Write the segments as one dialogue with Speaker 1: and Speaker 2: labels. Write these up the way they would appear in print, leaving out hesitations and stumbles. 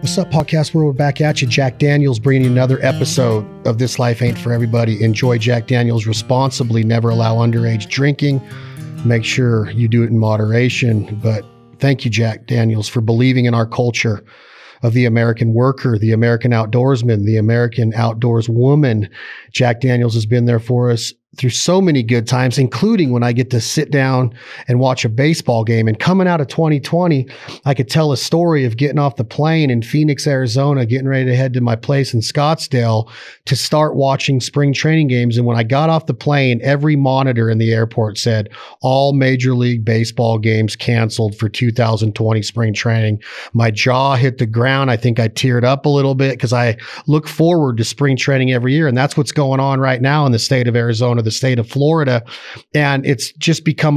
Speaker 1: What's up, podcast world? We're back at you. Jack Daniels bringing you another episode of This Life Ain't For Everybody. Enjoy Jack Daniels responsibly. Never allow underage drinking. Make sure you do it in moderation. But thank you, Jack Daniels, for believing in our culture of the American worker, the American outdoorsman, the American outdoors woman. Jack Daniels has been there for us through so many good times, including when I get to sit down and watch a baseball game. And coming out of 2020, I could tell a story of getting off the plane in Phoenix, Arizona, getting ready to head to my place in Scottsdale to start watching spring training games. And when I got off the plane, every monitor in the airport said all Major League Baseball games canceled for 2020 spring training. My jaw hit the ground. I think I teared up a little bit because I look forward to spring training every year. And that's what's going on right now in the state of Arizona, the state of Florida. And it's just become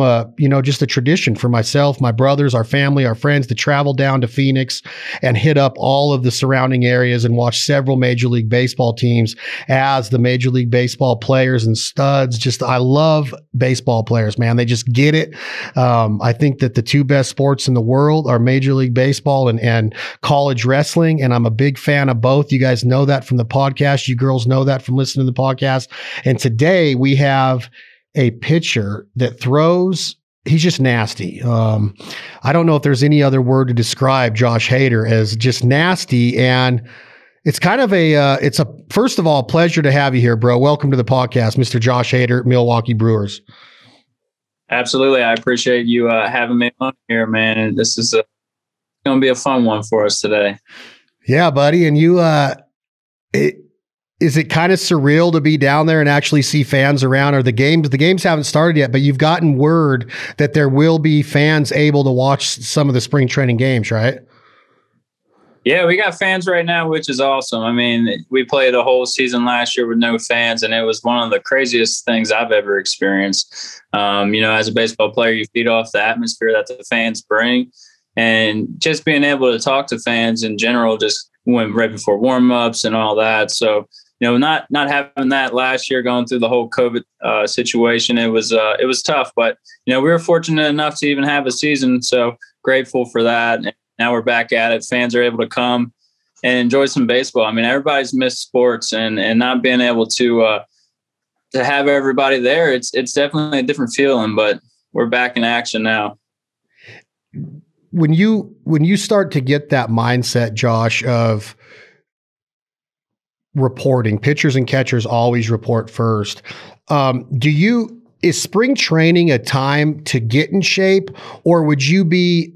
Speaker 1: just a tradition for myself, my brothers, our family, our friends to travel down to Phoenix and hit up all of the surrounding areas and watch several Major League Baseball teams as the Major League Baseball players and studs. I love baseball players, man. They just get it. I think that the two best sports in the world are Major League Baseball and college wrestling. And I'm a big fan of both. You guys know that from the podcast. You girls know that from listening to the podcast. And today we have a pitcher that throws. He's just nasty. I don't know if there's any other word to describe Josh Hader as just nasty. And it's kind of first of all, pleasure to have you here, bro. Welcome to the podcast, Mr. Josh Hader, Milwaukee Brewers.
Speaker 2: Absolutely. I appreciate you having me on here, man. And this is going to be a fun one for us today. Yeah,
Speaker 1: buddy. And you, is it kind of surreal to be down there and actually see fans around? Or the games haven't started yet, but you've gotten word that there will be fans able to watch some of the spring training games, right?
Speaker 2: Yeah, we got fans right now, which is awesome. I mean, we played a whole season last year with no fans, and it was one of the craziest things I've ever experienced. As a baseball player, you feed off the atmosphere that the fans bring, and just being able to talk to fans in general just went right before warm-ups and all that. So, not having that last year, going through the whole COVID situation, it was tough. But we were fortunate enough to even have a season, so grateful for that. And now we're back at it. Fans are able to come and enjoy some baseball. I mean, everybody's missed sports, and not being able to have everybody there, it's definitely a different feeling. But we're back in action now.
Speaker 1: When you start to get that mindset, Josh, of reporting, pitchers and catchers always report first. Is spring training a time to get in shape, or would you be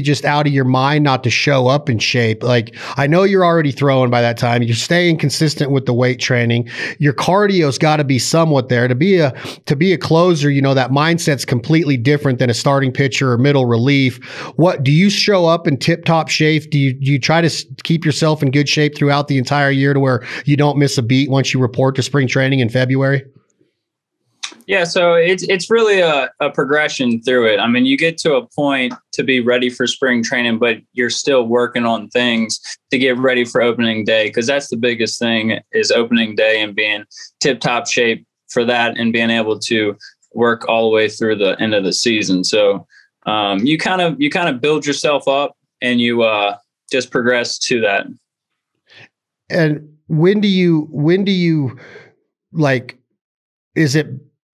Speaker 1: just out of your mind not to show up in shape? Like, I know you're already throwing by that time. You're staying consistent with the weight training. Your cardio's got to be somewhat there to be a closer. That mindset's completely different than a starting pitcher or middle relief. What do you show up in tip top shape? Do you try to keep yourself in good shape throughout the entire year to where you don't miss a beat once you report to spring training in February?
Speaker 2: Yeah, so it's really a progression through it. I mean, you get to a point to be ready for spring training, but you're still working on things to get ready for opening day, because that's the biggest thing is opening day and being tip-top shape for that and being able to work all the way through the end of the season. So you kind of build yourself up and you just progress to that.
Speaker 1: And when do you like, is it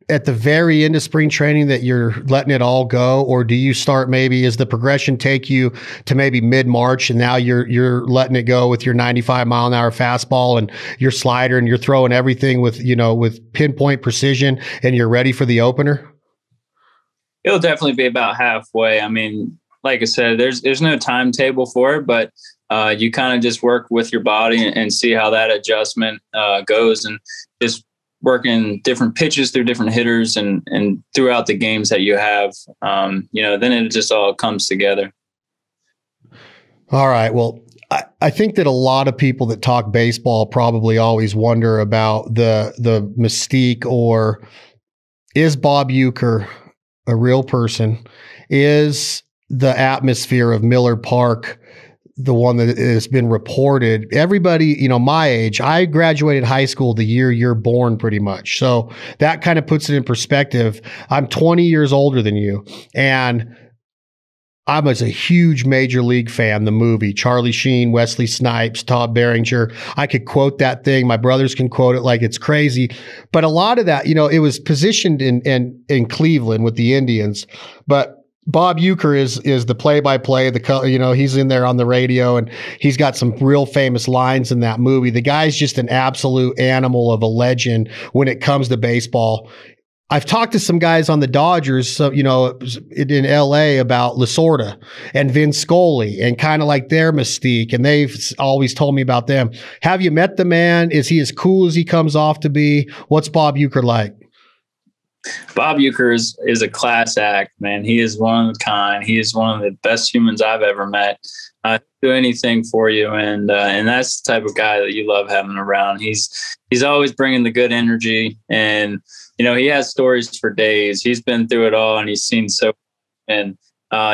Speaker 1: at the very end of spring training that you're letting it all go? Or do you start, maybe as the progression take you to maybe mid-March and now you're letting it go with your 95 mile an hour fastball and your slider and you're throwing everything with pinpoint precision and you're ready for the opener?
Speaker 2: It'll definitely be about halfway. I mean, like I said, there's no timetable for it, but you kind of just work with your body and see how that adjustment goes, and just working different pitches through different hitters and throughout the games that you have, then it just all comes together.
Speaker 1: All right. Well, I think that a lot of people that talk baseball probably always wonder about the mystique, or is Bob Uecker a real person? Is the atmosphere of Miller Park the one that has been reported? Everybody, my age, I graduated high school the year you're born pretty much. So that kind of puts it in perspective. I'm 20 years older than you. And I was a huge Major League fan, the movie, Charlie Sheen, Wesley Snipes, Todd Berenger. I could quote that thing. My brothers can quote it like it's crazy. But a lot of that, it was positioned in Cleveland with the Indians. But Bob Uecker is the play-by-play, he's in there on the radio, and he's got some real famous lines in that movie. The guy's just an absolute animal of a legend when it comes to baseball. I've talked to some guys on the Dodgers, in LA about Lasorda and Vince Scully and kind of like their mystique. And they've always told me about them. Have you met the man? Is he as cool as he comes off to be? What's Bob Uecker like?
Speaker 2: Bob Uecker is a class act, man. He is one of a kind. He is one of the best humans I've ever met. Do anything for you, and that's the type of guy that you love having around. He's always bringing the good energy, and he has stories for days. He's been through it all, and he's seen so. And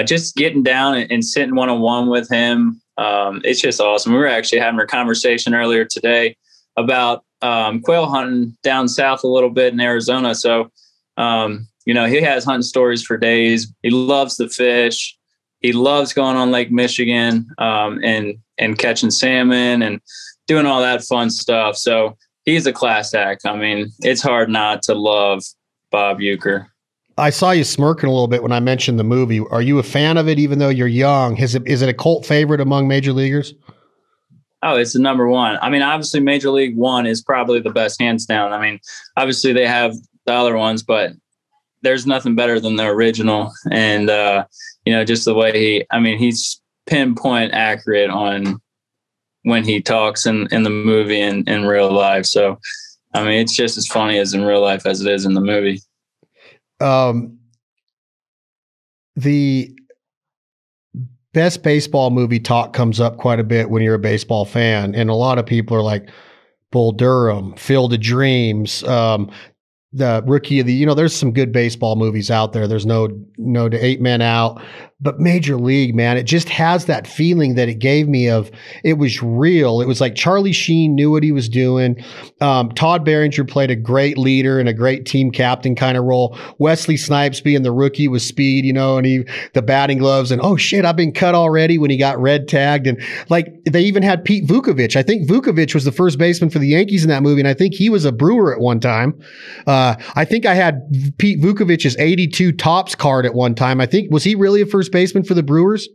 Speaker 2: just getting down and sitting one-on-one with him, it's just awesome. We were actually having a conversation earlier today about quail hunting down south a little bit in Arizona. So he has hunting stories for days. He loves the fish. He loves going on Lake Michigan and catching salmon and doing all that fun stuff. So he's a class act. I mean, it's hard not to love Bob Uecker.
Speaker 1: I saw you smirking a little bit when I mentioned the movie. Are you a fan of it, even though you're young? Is it a cult favorite among major leaguers?
Speaker 2: Oh, it's the number one. I mean, obviously, Major League One is probably the best, hands down. I mean, obviously, they have the other ones, but there's nothing better than the original. And, just the way he's pinpoint accurate on when he talks in the movie and in real life. So, I mean, it's just as funny as in real life as it is in the movie. The best baseball movie talk comes up quite a bit when you're a baseball fan. And a lot of people are like Bull Durham, Field of Dreams, the Rookie of the, there's some good baseball movies out there. There's no to 8 Men Out, but Major League, man, it just has that feeling that it gave me of it was real. It was like Charlie Sheen knew what he was doing. Todd Berenger played a great leader and a great team captain kind of role. Wesley Snipes being the rookie with speed, and the batting gloves and, oh shit, I've been cut already when he got red tagged. And like they even had Pete Vukovich. I think Vukovich was the first baseman for the Yankees in that movie. And I think he was a Brewer at one time. I think I had Pete Vukovich's 82 Topps card at one time. Was he really a first baseman for the Brewers?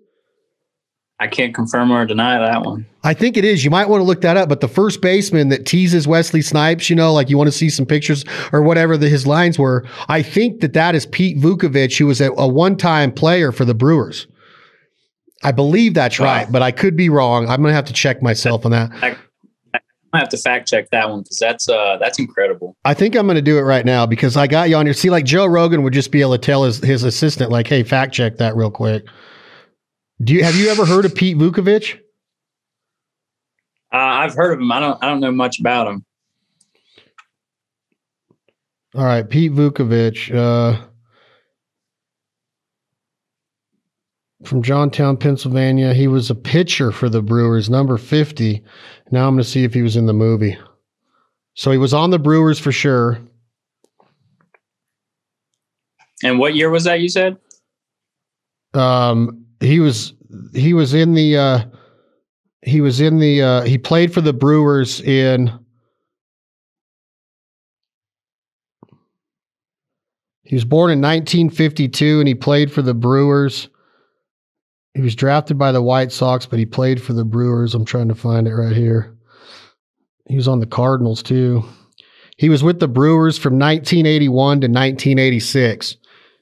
Speaker 2: I can't confirm or deny that one.
Speaker 1: I think it is. You might want to look that up. But the first baseman that teases Wesley Snipes, like you want to see some pictures or whatever his lines were, I think that is Pete Vukovich, who was a one-time player for the Brewers. I believe that's right, but I could be wrong. I'm going to have to check myself on that.
Speaker 2: I have to fact check that one because that's incredible.
Speaker 1: I think I'm going to do it right now because I got you on here. See, like Joe Rogan would just be able to tell his assistant, like, hey, fact check that real quick. Have you ever heard of Pete Vukovich?
Speaker 2: I've heard of him. I don't know much about him.
Speaker 1: All right, Pete Vukovich, from Johnstown, Pennsylvania. He was a pitcher for the Brewers, number 50. Now I'm going to see if he was in the movie. So he was on the Brewers for sure. And
Speaker 2: what year was that, you said?
Speaker 1: He played for the Brewers he was born in 1952 and he played for the Brewers. He was drafted by the White Sox, but he played for the Brewers. I'm trying to find it right here. He was on the Cardinals too. He was with the Brewers from 1981 to 1986.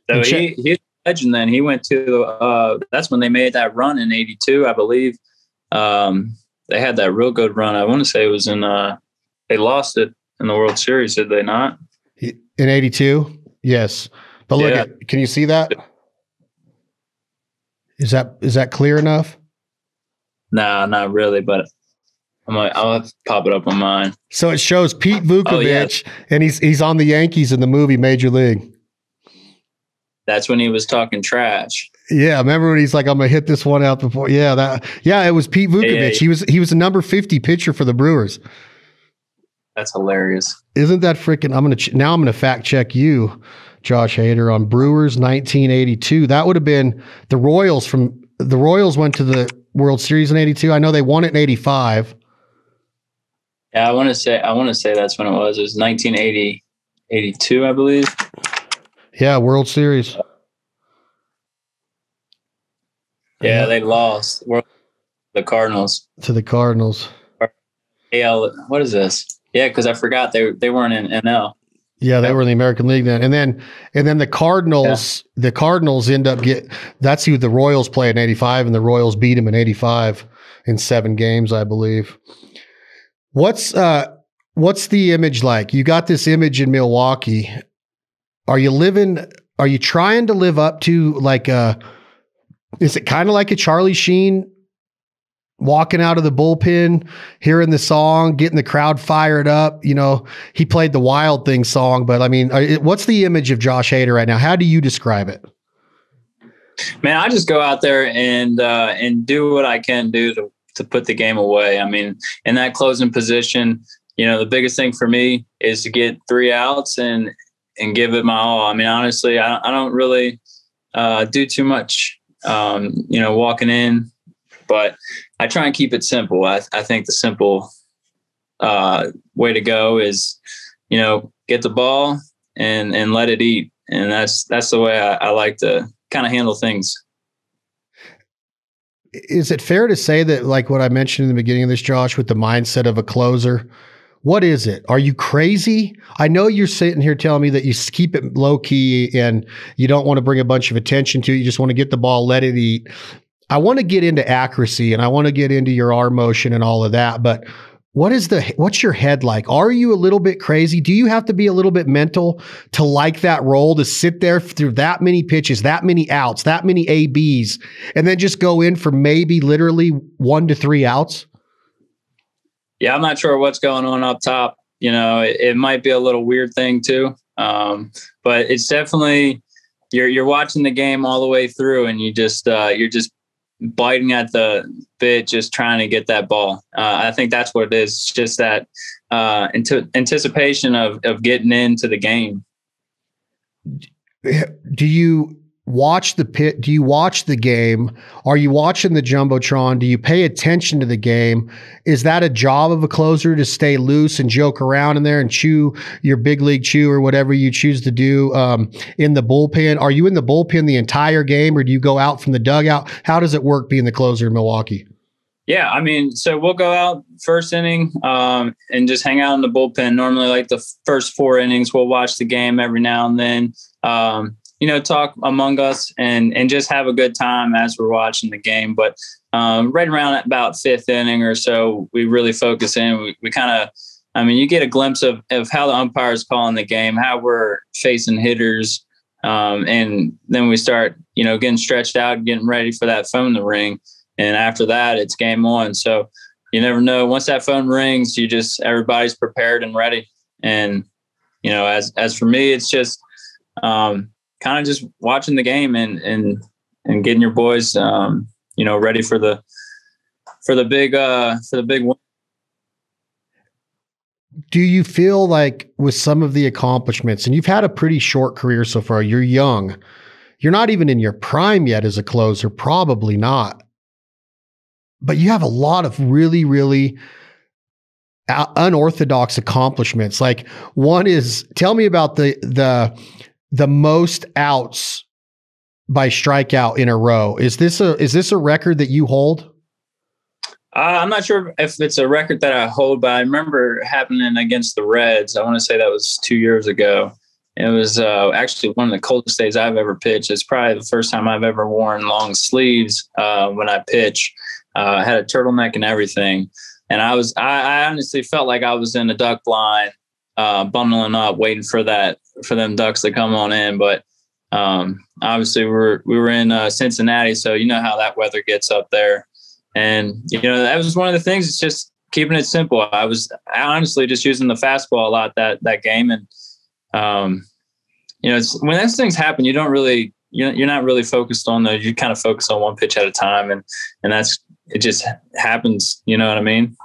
Speaker 2: So he's a legend then. He went to, that's when they made that run in 82, I believe. They had that real good run. I want to say it was they lost it in the World Series, did they not?
Speaker 1: In 82? Yes. But look, can you see that? Is that clear enough?
Speaker 2: Nah, not really, but I'll have to pop it up on mine.
Speaker 1: So it shows Pete Vukovich, and he's on the Yankees in the movie Major League.
Speaker 2: That's when he was talking trash.
Speaker 1: Yeah, remember when he's like, "I'm gonna hit this one out before." Yeah, it was Pete Vukovich. Yeah. He was a number 50 pitcher for the Brewers.
Speaker 2: That's hilarious.
Speaker 1: Isn't that freaking? I'm gonna fact check you. Josh Hader on Brewers 1982. That would have been the Royals. The Royals went to the World Series in 82. I know they won it in 85.
Speaker 2: Yeah, I want to say that's when it was. It was 1980, 82, I believe.
Speaker 1: Yeah, World Series.
Speaker 2: Yeah, they lost. The Cardinals.
Speaker 1: To the Cardinals.
Speaker 2: What is this? Yeah, because I forgot they weren't in NL.
Speaker 1: Yeah, they were in the American League then. And then the Cardinals, end up that's who the Royals play in 85, and the Royals beat them in 85 in 7 games, I believe. What's the image like? You got this image in Milwaukee. Are you trying to live up to is it kind of like a Charlie Sheen walking out of the bullpen, hearing the song, getting the crowd fired up? He played the Wild Thing song, but I mean, what's the image of Josh Hader right now? How do you describe it?
Speaker 2: Man, I just go out there and do what I can do to put the game away. I mean, in that closing position, the biggest thing for me is to get 3 outs and give it my all. I mean, honestly, I don't really do too much, walking in, but I try and keep it simple. I think the simple way to go is, get the ball and let it eat. And that's the way I like to kind of handle things.
Speaker 1: Is it fair to say that, like what I mentioned in the beginning of this, Josh, with the mindset of a closer, what is it? Are you crazy? I know you're sitting here telling me that you keep it low key and you don't want to bring a bunch of attention to it. You just want to get the ball, let it eat. I want to get into accuracy and I want to get into your arm motion and all of that. But what's your head like? Are you a little bit crazy? Do you have to be a little bit mental to like that role, to sit there through that many pitches, that many outs, that many ABs, and then just go in for maybe literally 1 to 3 outs?
Speaker 2: Yeah, I'm not sure what's going on up top. It might be a little weird thing too. But it's definitely, you're watching the game all the way through and you're just biting at the bit, just trying to get that ball. I think that's what it is. It's just that anticipation of getting into the game.
Speaker 1: Do you watch the pit? Do you watch the game? Are you watching the Jumbotron? Do you pay attention to the game? Is that a job of a closer to stay loose and joke around in there and chew your big league chew or whatever you choose to do in the bullpen? Are you in the bullpen the entire game or do you go out from the dugout? How does it work being the closer in Milwaukee?
Speaker 2: Yeah, I mean, so we'll go out first inning and just hang out in the bullpen. Normally, like the first 4 innings, we'll watch the game every now and then. Talk among us and just have a good time as we're watching the game. But right around about 5th inning or so, we really focus in. We kind of, you get a glimpse of how the umpire is calling the game, how we're facing hitters. And then we start, getting stretched out, getting ready for that phone to ring. And after that, it's game on. So you never know. Once that phone rings, everybody's prepared and ready. And, as for me, it's just, kind of just watching the game and getting your boys, ready for the big win.
Speaker 1: Do you feel like with some of the accomplishments, and you've had a pretty short career so far, you're young, you're not even in your prime yet as a closer, probably not, but you have a lot of really, really unorthodox accomplishments. Like one is, tell me about the most outs by strikeout in a row. Is this a record that you hold?
Speaker 2: I'm not sure if it's a record that I hold, but I remember it happening against the Reds. I want to say that was 2 years ago. It was actually one of the coldest days I've ever pitched. It's probably the first time I've ever worn long sleeves when I pitch. I had a turtleneck and everything. And I honestly felt like I was in a duck blind, bundling up, waiting for them ducks to come on in. But obviously we were in Cincinnati, so you know how that weather gets up there. And, that was one of the things. It's just keeping it simple. I honestly just using the fastball a lot that game. And, when those things happen, you don't really, you're not really focused on those. You kind of focus on one pitch at a time. And it just happens. You know what I mean?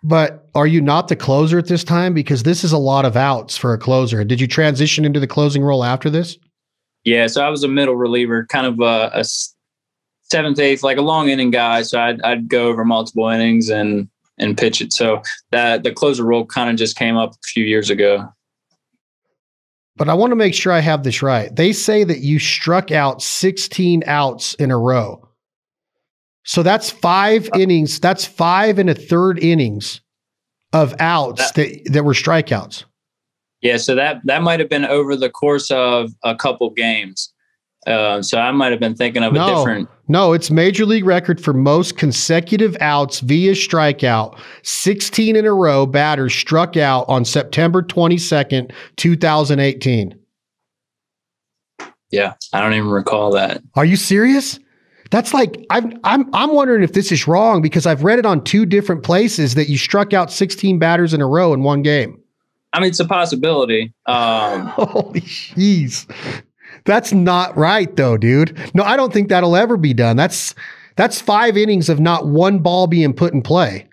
Speaker 1: But are you not the closer at this time? Because this is a lot of outs for a closer. Did you transition into the closing role after this?
Speaker 2: Yeah, so I was a middle reliever, kind of a seventh, eighth, like a long inning guy. So I'd go over multiple innings and pitch it. So that the closer role kind of just came up a few years ago.
Speaker 1: But I want to make sure I have this right. They say that you struck out 16 outs in a row. So that's 5 innings. That's 5 1/3 innings of outs that were strikeouts.
Speaker 2: Yeah, so that might have been over the course of a couple games. So I might have been thinking of a different.
Speaker 1: No, it's major league record for most consecutive outs via strikeout. 16 in a row batters struck out on September 22nd, 2018.
Speaker 2: Yeah, I don't even recall that.
Speaker 1: Are you serious? That's like I'm wondering if this is wrong because I've read it on 2 different places that you struck out 16 batters in a row in one game.
Speaker 2: I mean, it's a possibility.
Speaker 1: Holy jeez. That's not right though, dude. No, I don't think that'll ever be done. That's 5 innings of not one ball being put in play.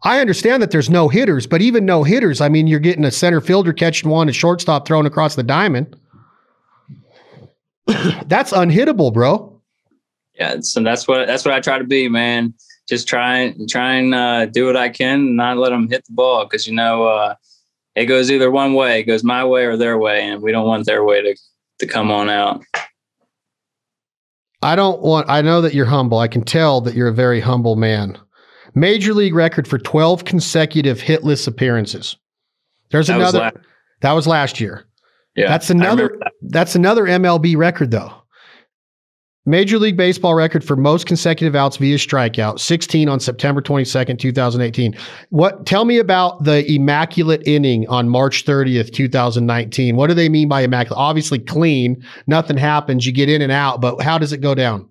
Speaker 1: I understand that there's no hitters, but even no hitters, I mean, you're getting a center fielder catching one, a shortstop throwing across the diamond. That's unhittable, bro.
Speaker 2: Yeah, so that's what I try to be, man. Just try and do what I can, and not let them hit the ball because it goes either one way. It goes my way or their way, and we don't want their way to come on out.
Speaker 1: I know that you're humble. I can tell that you're a very humble man. Major league record for 12 consecutive hitless appearances. That was last year.
Speaker 2: Yeah.
Speaker 1: That's another MLB record though. Major League Baseball record for most consecutive outs via strikeout, 16 on September 22nd, 2018. Tell me about the Immaculate Inning on March 30th, 2019. What do they mean by immaculate? Obviously clean, nothing happens, you get in and out, but how does it go down?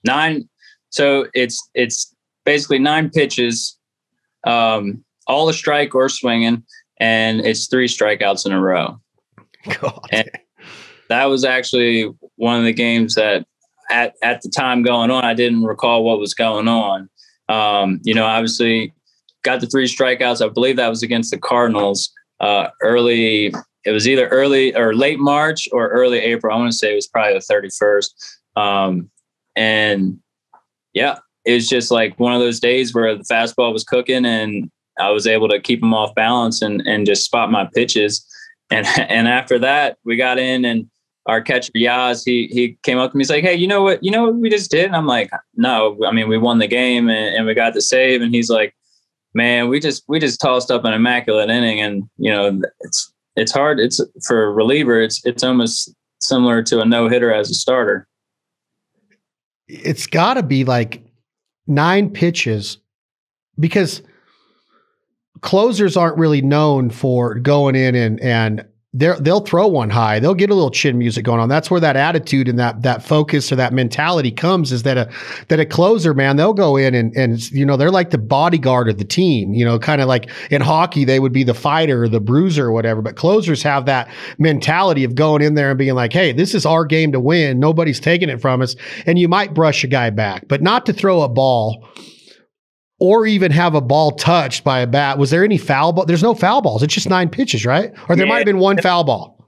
Speaker 2: 9. So it's basically 9 pitches, all a strike or swinging, and it's 3 strikeouts in a row.
Speaker 1: God.
Speaker 2: And that was actually one of the games that at the time going on, I didn't recall what was going on. Obviously got the 3 strikeouts. I believe that was against the Cardinals early. It was either early or late March or early April. I want to say it was probably the 31st. And yeah, it was just like one of those days where the fastball was cooking and I was able to keep them off balance and just spot my pitches. And after that, we got in and our catcher Yaz, he came up to me. He's like, "Hey, you know what we just did?" And I'm like, "No, I mean, we won the game and we got the save." And he's like, "Man, we just tossed up an immaculate inning." And it's hard. It's for a reliever. It's almost similar to a no hitter as a starter.
Speaker 1: It's got to be like 9 pitches because closers aren't really known for going in and they'll throw one high. They'll get a little chin music going on. That's where that attitude and that focus or that mentality comes, is that a closer, man, they'll go in and they're like the bodyguard of the team, kind of like in hockey, they would be the fighter or the bruiser or whatever. But closers have that mentality of going in there and being like, "Hey, this is our game to win. Nobody's taking it from us." And you might brush a guy back, but not to throw a ball or even have a ball touched by a bat. Was there any foul ball? There's no foul balls. It's just 9 pitches, right? Or there might have been 1 foul ball.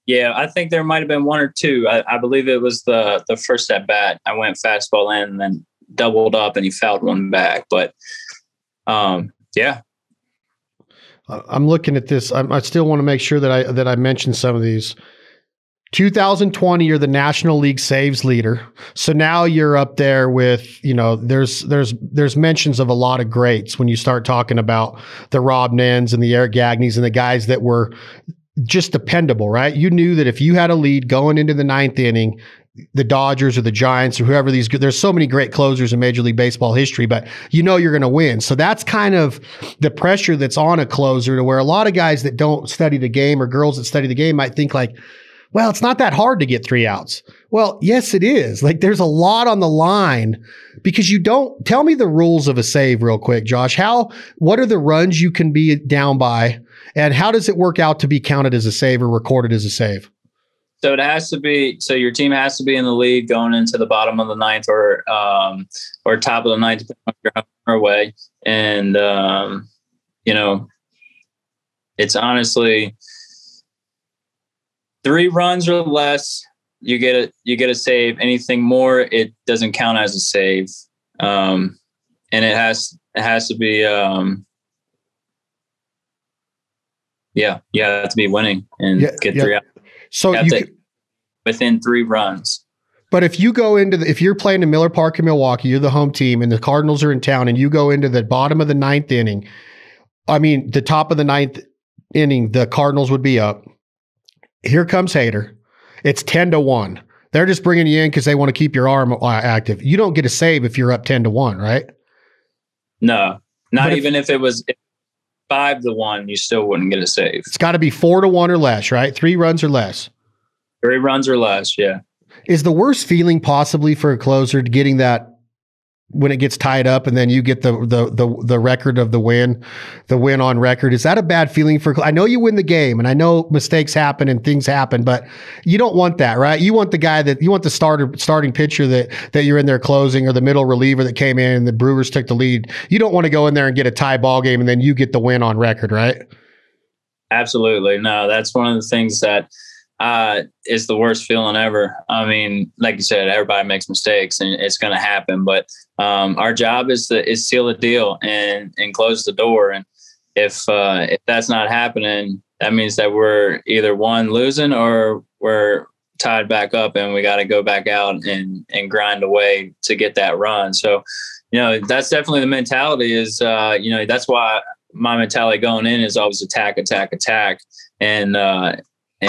Speaker 2: Yeah, I think there might have been 1 or 2. I believe it was the first at bat. I went fastball in and then doubled up and he fouled one back. But yeah.
Speaker 1: I'm looking at this. I still want to make sure that I mention some of these. 2020, you're the National League saves leader. So now you're up there with, there's mentions of a lot of greats when you start talking about the Rob Nens and the Eric Gagneys and the guys that were just dependable, right? You knew that if you had a lead going into the 9th inning, the Dodgers or the Giants or whoever there's so many great closers in Major League Baseball history, but you're going to win. So that's kind of the pressure that's on a closer, to where a lot of guys that don't study the game or girls that study the game might think like, well, it's not that hard to get 3 outs. Well, yes, it is. Like, there's a lot on the line because you don't. Tell me the rules of a save real quick, Josh. What are the runs you can be down by, and how does it work out to be counted as a save or recorded as a save?
Speaker 2: So it has to be. So your team has to be in the lead going into the bottom of the 9th or top of the 9th, depending on your home our way. And, you know, it's honestly 3 runs or less, you get a save. Anything more, it doesn't count as a save. And it has to be, you have to be winning and get 3 out.
Speaker 1: So
Speaker 2: within 3 runs.
Speaker 1: But if you go if you're playing in Miller Park in Milwaukee, you're the home team and the Cardinals are in town and you go into the bottom of the 9th inning, the top of the 9th inning, the Cardinals would be up. Here comes Hader. It's 10-1. They're just bringing you in because they want to keep your arm active. You don't get a save if you're up 10-1, right?
Speaker 2: No, not even if it was 5-1, you still wouldn't get a save.
Speaker 1: It's got to be 4-1 or less, right? 3 runs or less.
Speaker 2: 3 runs or less, yeah.
Speaker 1: Is the worst feeling possibly for a closer getting that when it gets tied up and then you get the record of the win on record? Is that a bad feeling I know you win the game and I know mistakes happen and things happen, but you don't want that, right? You want the starting pitcher that you're in there closing, or the middle reliever that came in and the Brewers took the lead. You don't want to go in there and get a tie ball game and then you get the win on record, right?
Speaker 2: Absolutely. No, that's one of the things that is the worst feeling ever. I mean, like you said, everybody makes mistakes and it's going to happen, but our job is to seal the deal and close the door. And if that's not happening, that means that we're either losing or we're tied back up and we got to go back out and grind away to get that run. So, that's definitely the mentality is, that's why my mentality going in is always attack, and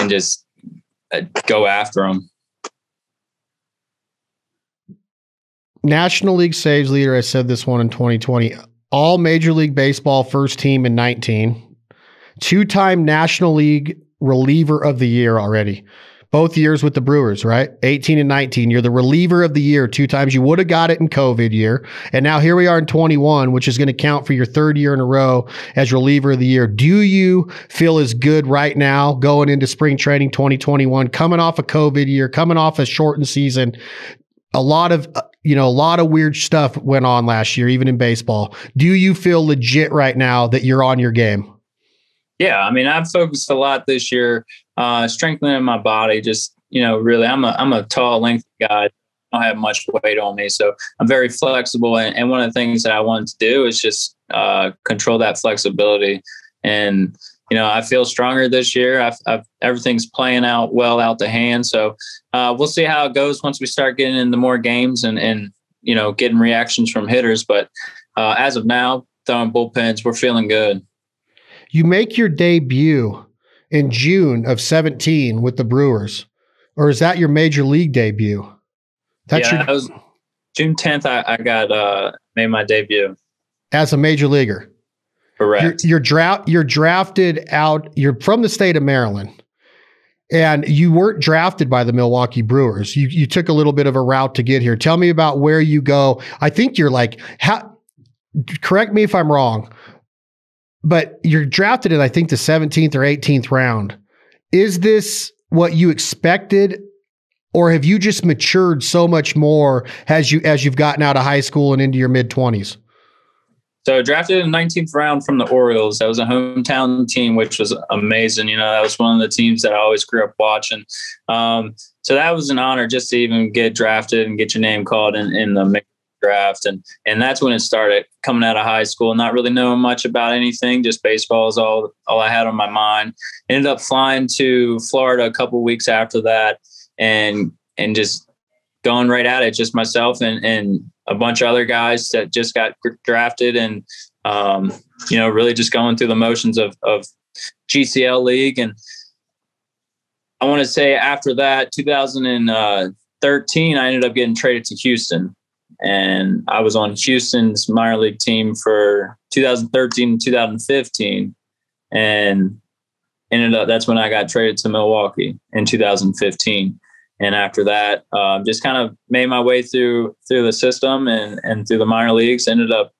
Speaker 2: just go after them.
Speaker 1: National League saves leader. I said this one in 2020. All Major League Baseball first team in 19. 2-time National League reliever of the year already. Both years with the Brewers, right? 18 and 19. You're the reliever of the year 2 times. You would have got it in COVID year. And now here we are in 21, which is going to count for your 3rd year in a row as reliever of the year. Do you feel as good right now going into spring training 2021, coming off a COVID year, coming off a shortened season? A lot of weird stuff went on last year, even in baseball. Do you feel legit right now that you're on your game?
Speaker 2: Yeah, I mean, I've focused a lot this year, strengthening my body. Just, really, I'm a tall, lengthy guy. I don't have much weight on me, so I'm very flexible. And one of the things that I wanted to do is just control that flexibility. And I feel stronger this year. Everything's playing out well out the hand. So we'll see how it goes once we start getting into more games and getting reactions from hitters. But as of now, throwing bullpens, we're feeling good.
Speaker 1: You make your debut in June of 17 with the Brewers, or is that your major league debut?
Speaker 2: That was June 10th. I got made my debut
Speaker 1: as a major leaguer.
Speaker 2: Correct.
Speaker 1: You're drafted out. You're from the state of Maryland, and you weren't drafted by the Milwaukee Brewers. You took a little bit of a route to get here. Tell me about where you go. I think you're correct me if I'm wrong, but you're drafted in, I think, the 17th or 18th round. Is this what you expected, or have you just matured so much more as you've gotten out of high school and into your mid-20s?
Speaker 2: So drafted in the 19th round from the Orioles. That was a hometown team, which was amazing. That was one of the teams that I always grew up watching. So that was an honor just to even get drafted and get your name called in the draft. And that's when it started, coming out of high school, not really knowing much about anything. Just baseball is all I had on my mind. Ended up flying to Florida a couple of weeks after that and just going right at it, just myself and a bunch of other guys that just got drafted and, really just going through the motions of GCL League. And I want to say after that, 2013, I ended up getting traded to Houston. And I was on Houston's minor league team for 2013 and 2015. And that's when I got traded to Milwaukee in 2015. And after that, just kind of made my way through the system and through the minor leagues. Ended up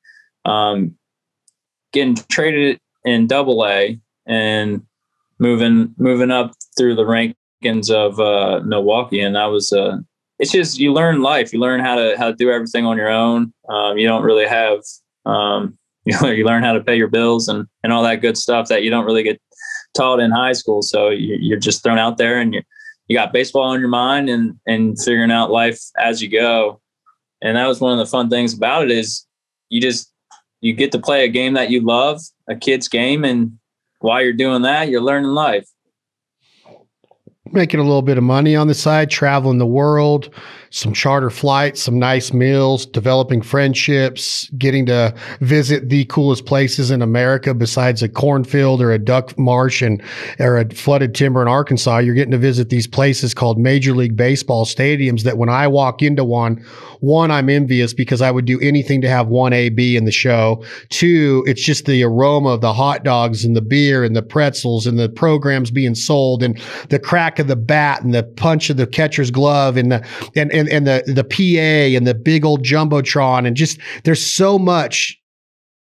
Speaker 2: getting traded in Double-A and moving up through the rankings of Milwaukee. And that was it's just, you learn life. You learn how to do everything on your own. You don't really have You learn how to pay your bills and all that good stuff that you don't really get taught in high school. So you're just thrown out there, and you got baseball on your mind and figuring out life as you go. And that was one of the fun things about it is you get to play a game that you love, a kid's game. And while you're doing that, you're learning life.
Speaker 1: Making a little bit of money on the side, traveling the world, some charter flights, some nice meals, developing friendships, getting to visit the coolest places in America besides a cornfield or a duck marsh or a flooded timber in Arkansas. You're getting to visit these places called Major League Baseball stadiums that when I walk into one, I'm envious because I would do anything to have one AB in the show. Two, it's just the aroma of the hot dogs and the beer and the pretzels and the programs being sold and the crack of the bat and the punch of the catcher's glove and the PA and the big old jumbotron, and just there's so much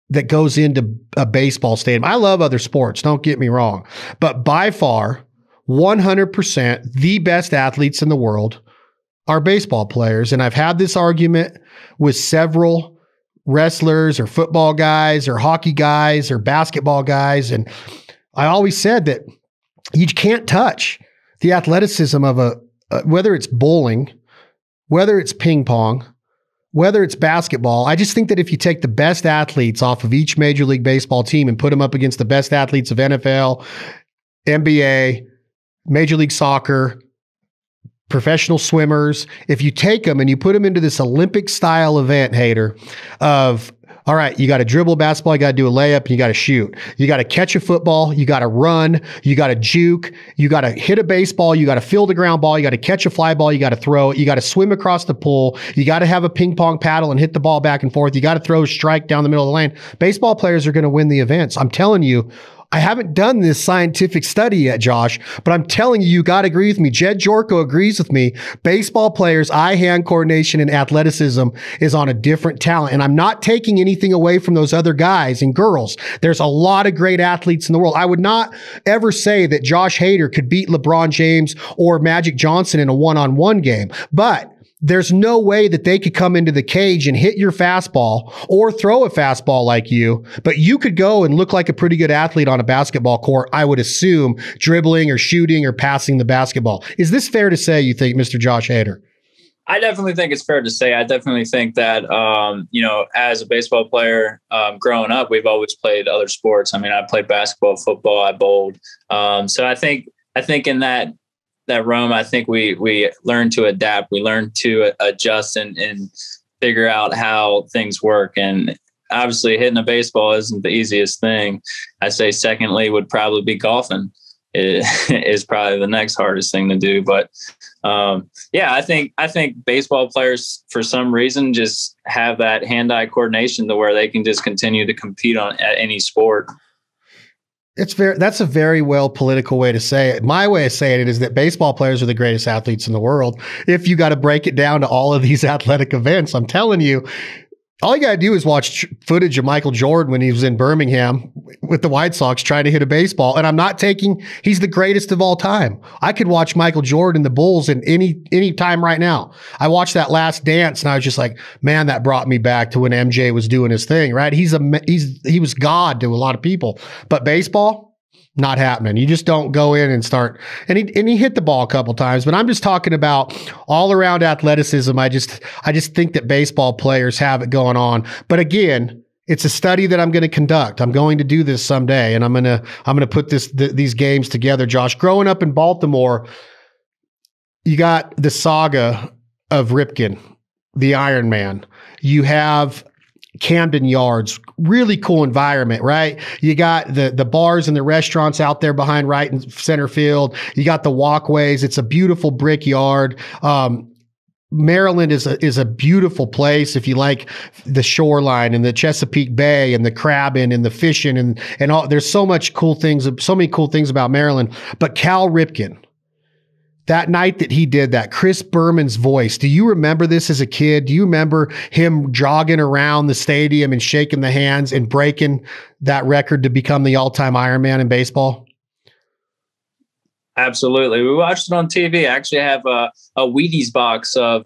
Speaker 1: that goes into a baseball stadium. I love other sports, don't get me wrong, but by far 100% the best athletes in the world are baseball players. And I've had this argument with several wrestlers or football guys or hockey guys or basketball guys, and I always said that you can't touch the athleticism of whether it's bowling, whether it's ping pong, whether it's basketball. I just think that if you take the best athletes off of each Major League Baseball team and put them up against the best athletes of NFL, NBA, Major League Soccer, professional swimmers, if you take them and you put them into this Olympic style event, Hader, of all right, you got to dribble basketball, you got to do a layup, and you got to shoot. You got to catch a football, you got to run, you got to juke, you got to hit a baseball, you got to field a ground ball, you got to catch a fly ball, you got to throw it, you got to swim across the pool, you got to have a ping pong paddle and hit the ball back and forth, you got to throw a strike down the middle of the lane. Baseball players are going to win the events. I'm telling you, I haven't done this scientific study yet, Josh, but I'm telling you, you got to agree with me. Jed Jorko agrees with me. Baseball players' eye-hand coordination and athleticism is on a different talent. And I'm not taking anything away from those other guys and girls. There's a lot of great athletes in the world. I would not ever say that Josh Hader could beat LeBron James or Magic Johnson in a one-on-one game, but there's no way that they could come into the cage and hit your fastball or throw a fastball like you, but you could go and look like a pretty good athlete on a basketball court, I would assume, dribbling or shooting or passing the basketball. Is this fair to say, you think, Mr. Josh Hader?
Speaker 2: I definitely think it's fair to say. I definitely think that, as a baseball player, growing up, we've always played other sports. I mean, I played basketball, football, I bowled. So I think in that realm, I think we learn to adapt. We learn to adjust and figure out how things work. And obviously hitting a baseball isn't the easiest thing. I'd say secondly would probably be golfing. It is probably the next hardest thing to do. But I think baseball players, for some reason, just have that hand-eye coordination to where they can just continue to compete at any sport.
Speaker 1: That's a very well political way to say it. My way of saying it is that baseball players are the greatest athletes in the world. If you got to break it down to all of these athletic events, I'm telling you, all you got to do is watch footage of Michael Jordan when he was in Birmingham with the White Sox trying to hit a baseball. And I'm not he's the greatest of all time. I could watch Michael Jordan and the Bulls in any time right now. I watched that Last Dance and I was just like, man, that brought me back to when MJ was doing his thing, right? He was God to a lot of people, but baseball, not happening. You just don't go in and start. And he hit the ball a couple times, but I'm just talking about all around athleticism. I just think that baseball players have it going on. But again, it's a study that I'm going to conduct. I'm going to do this someday, and I'm going to put these games together. Josh, growing up in Baltimore, you got the saga of Ripken, the Iron Man. You have Camden Yards, really cool environment, right? You got the bars and the restaurants out there behind right in center field. You got the walkways. It's a beautiful brick yard. Maryland is a beautiful place if you like the shoreline and the Chesapeake Bay and the crabbing and the fishing and all. There's so many cool things about Maryland. But Cal Ripken, that night that he did that, Chris Berman's voice. Do you remember this as a kid? Do you remember him jogging around the stadium and shaking the hands and breaking that record to become the all-time Ironman in baseball?
Speaker 2: Absolutely. We watched it on TV. I actually have a Wheaties box of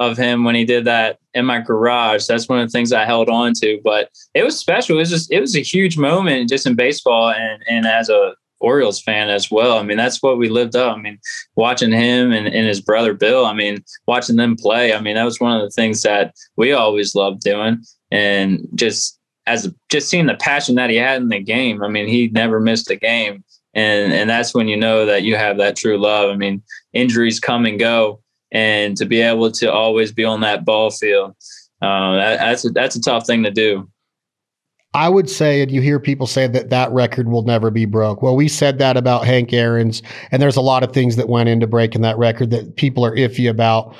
Speaker 2: of him when he did that in my garage. That's one of the things I held on to, but it was special. It was a huge moment just in baseball and as a Orioles fan as well. I mean, that's what we lived up. I mean, watching him and his brother Bill, I mean, watching them play, I mean, that was one of the things that we always loved doing. And just seeing the passion that he had in the game. I mean, he never missed a game. And that's when you know that you have that true love. I mean, injuries come and go, and to be able to always be on that ball field, that's a tough thing to do.
Speaker 1: I would say, and you hear people say that record will never be broke. Well, we said that about Hank Aaron's, and there's a lot of things that went into breaking that record that people are iffy about.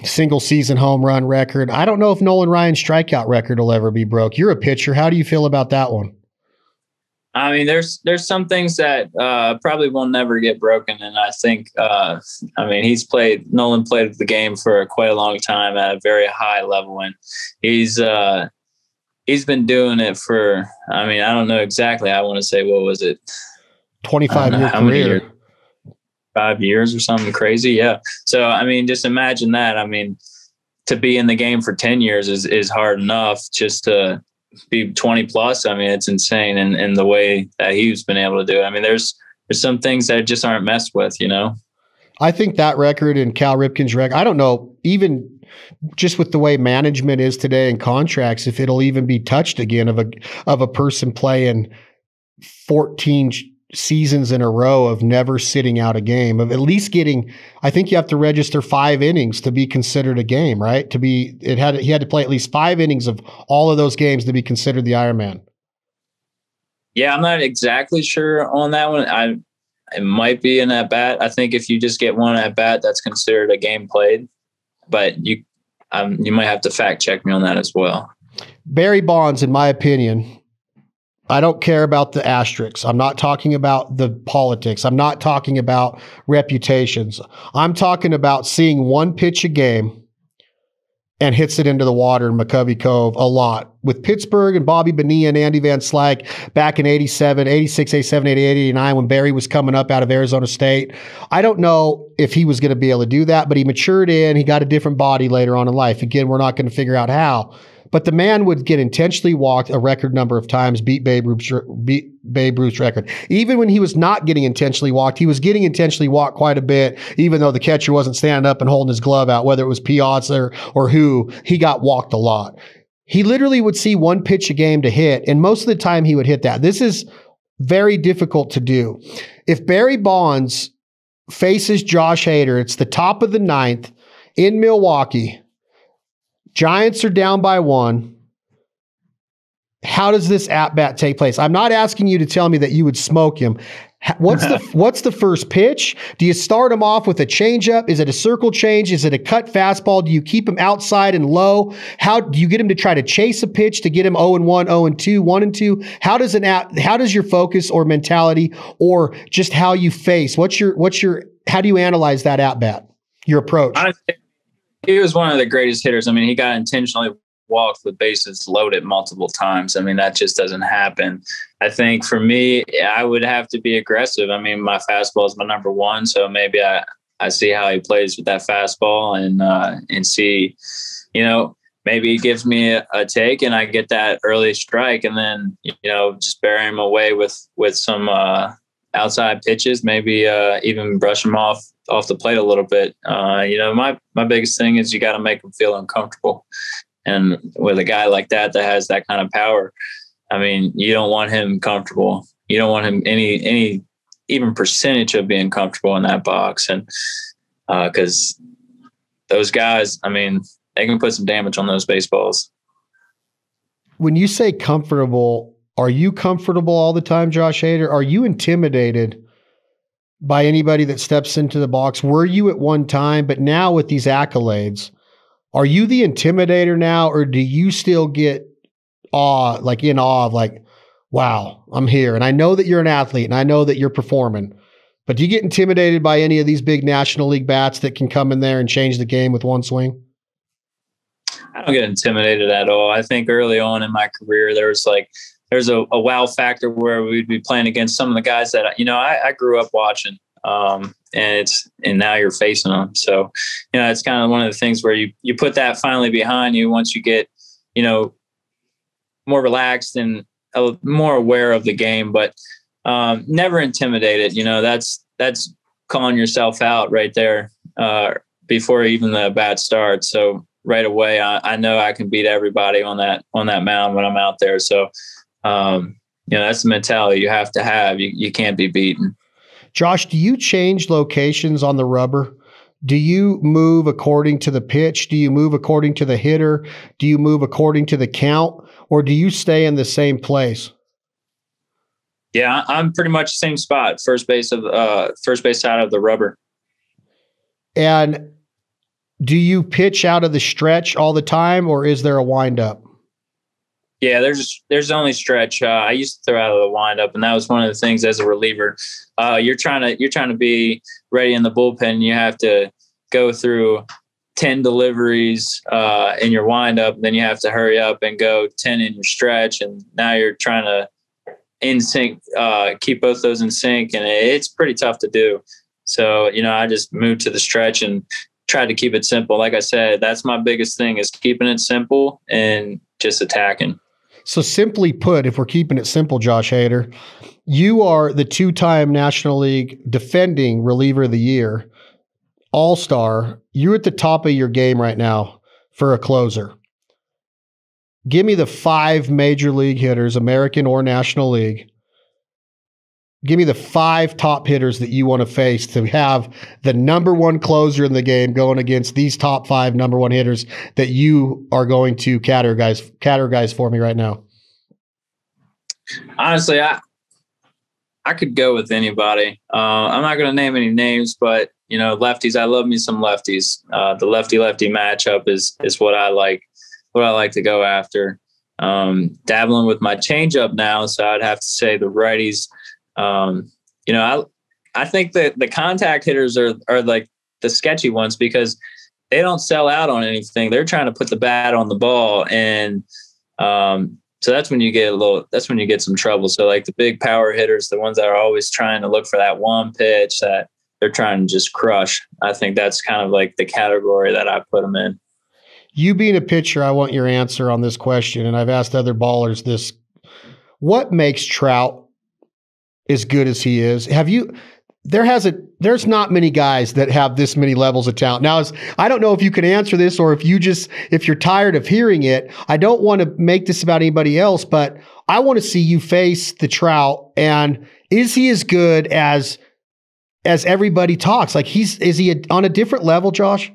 Speaker 1: Single season home run record. I don't know if Nolan Ryan's strikeout record will ever be broke. You're a pitcher. How do you feel about that one?
Speaker 2: I mean, there's some things that probably will never get broken, and I think Nolan played the game for quite a long time at a very high level, and he's been doing it for, I mean, I don't know exactly. I want to say, what was it?
Speaker 1: 25-year career.
Speaker 2: 5 years or something crazy. Yeah. So, I mean, just imagine that. I mean, to be in the game for 10 years is hard enough. Just to be 20 plus. I mean, it's insane. And the way that he's been able to do it. I mean, there's some things that just aren't messed with, you know?
Speaker 1: I think that record and Cal Ripken's record, I don't know, even just with the way management is today and contracts, if it'll even be touched again of a person playing 14 seasons in a row of never sitting out a game, of at least getting, I think you have to register 5 innings to be considered a game, right? He had to play at least 5 innings of all of those games to be considered the Ironman.
Speaker 2: Yeah, I'm not exactly sure on that one. It might be an at bat. I think if you just get one at bat, that's considered a game played. But you might have to fact check me on that as well. Barry
Speaker 1: Bonds, in my opinion, I don't care about the asterisks. I'm not talking about the politics. I'm not talking about reputations. I'm talking about seeing one pitch a game and hits it into the water in McCovey Cove a lot. With Pittsburgh and Bobby Bonilla and Andy Van Slyke back in 87, 86, 87, 88, 89, when Barry was coming up out of Arizona State. I don't know if he was going to be able to do that, but he matured in. He got a different body later on in life. Again, we're not going to figure out how. But the man would get intentionally walked a record number of times, beat Babe Ruth's record. Even when he was not getting intentionally walked, he was getting intentionally walked quite a bit, even though the catcher wasn't standing up and holding his glove out, whether it was Piazza or who, he got walked a lot. He literally would see one pitch a game to hit, and most of the time he would hit that. This is very difficult to do. If Barry Bonds faces Josh Hader, it's the top of the 9th in Milwaukee. Giants are down by 1. How does this at-bat take place? I'm not asking you to tell me that you would smoke him. What's the first pitch? Do you start him off with a changeup? Is it a circle change? Is it a cut fastball? Do you keep him outside and low? How do you get him to try to chase a pitch to get him 0-1, 0-2, 1-2? How does your focus or mentality or just how you face? How do you analyze that at-bat? Your approach?
Speaker 2: He was one of the greatest hitters. I mean, he got intentionally walked with bases loaded multiple times. I mean, that just doesn't happen. I think for me, I would have to be aggressive. I mean, my fastball is my number 1, so maybe I see how he plays with that fastball and see, you know, maybe he gives me a take and I get that early strike, and then, you know, just bury him away with some outside pitches, maybe even brush him off the plate a little bit. You know, my biggest thing is you got to make him feel uncomfortable. And with a guy like that has that kind of power, I mean, you don't want him comfortable. You don't want him any even percentage of being comfortable in that box. And because those guys, I mean, they can put some damage on those baseballs.
Speaker 1: When you say comfortable, are you comfortable all the time, Josh Hader? Are you intimidated by anybody that steps into the box? Were you at one time, but now with these accolades, are you the intimidator now, or do you still get in awe of like, wow, I'm here. And I know that you're an athlete and I know that you're performing, but do you get intimidated by any of these big National League bats that can come in there and change the game with one swing?
Speaker 2: I don't get intimidated at all. I think early on in my career, there's a wow factor where we'd be playing against some of the guys that, you know, I grew up watching. and now you're facing them. So, it's kind of one of the things where you put that finally behind you once you get, more relaxed and more aware of the game, but never intimidated. That's calling yourself out right there before even the bat starts. So right away, I know I can beat everybody on that mound when I'm out there. So, that's the mentality you have to have. You can't be beaten.
Speaker 1: Josh, do you change locations on the rubber? Do you move according to the pitch? Do you move according to the hitter? Do you move according to the count? Or do you stay in the same place?
Speaker 2: Yeah, I'm pretty much same spot, first base side of the rubber.
Speaker 1: And do you pitch out of the stretch all the time, or is there a windup?
Speaker 2: Yeah, there's only stretch. I used to throw out of the windup, and that was one of the things as a reliever. You're trying to be ready in the bullpen. You have to go through 10 deliveries in your windup, then you have to hurry up and go 10 in your stretch, and now you're trying to in sync, keep both those in sync, and it's pretty tough to do. So, I just moved to the stretch and tried to keep it simple. Like I said, that's my biggest thing, is keeping it simple and just attacking.
Speaker 1: So simply put, if we're keeping it simple, Josh Hader, you are the 2-time National League defending reliever of the year, all-star. You're at the top of your game right now for a closer. Give me the 5 major league hitters, American or National League. Give me the 5 top hitters that you want to face to have the number 1 closer in the game going against these top 5 number 1 hitters that you are going to categorize for me right now.
Speaker 2: Honestly, I could go with anybody. I'm not going to name any names, but lefties. I love me some lefties. The lefty-lefty matchup is what I like. What I like to go after. Dabbling with my changeup now, so I'd have to say the righties. I think that the contact hitters are like the sketchy ones because they don't sell out on anything. They're trying to put the bat on the ball, and so that's when you get some trouble. So like the big power hitters, the ones that are always trying to look for that one pitch that they're trying to just crush. I think that's kind of like the category that I put them in.
Speaker 1: You being a pitcher, I want your answer on this question, and I've asked other ballers this. What makes Trout as good as he is? There's not many guys that have this many levels of talent. Now, I don't know if you can answer this or if you're tired of hearing it. I don't want to make this about anybody else, but I want to see you face the Trout. And is he as good as everybody talks? Like is he on a different level, Josh?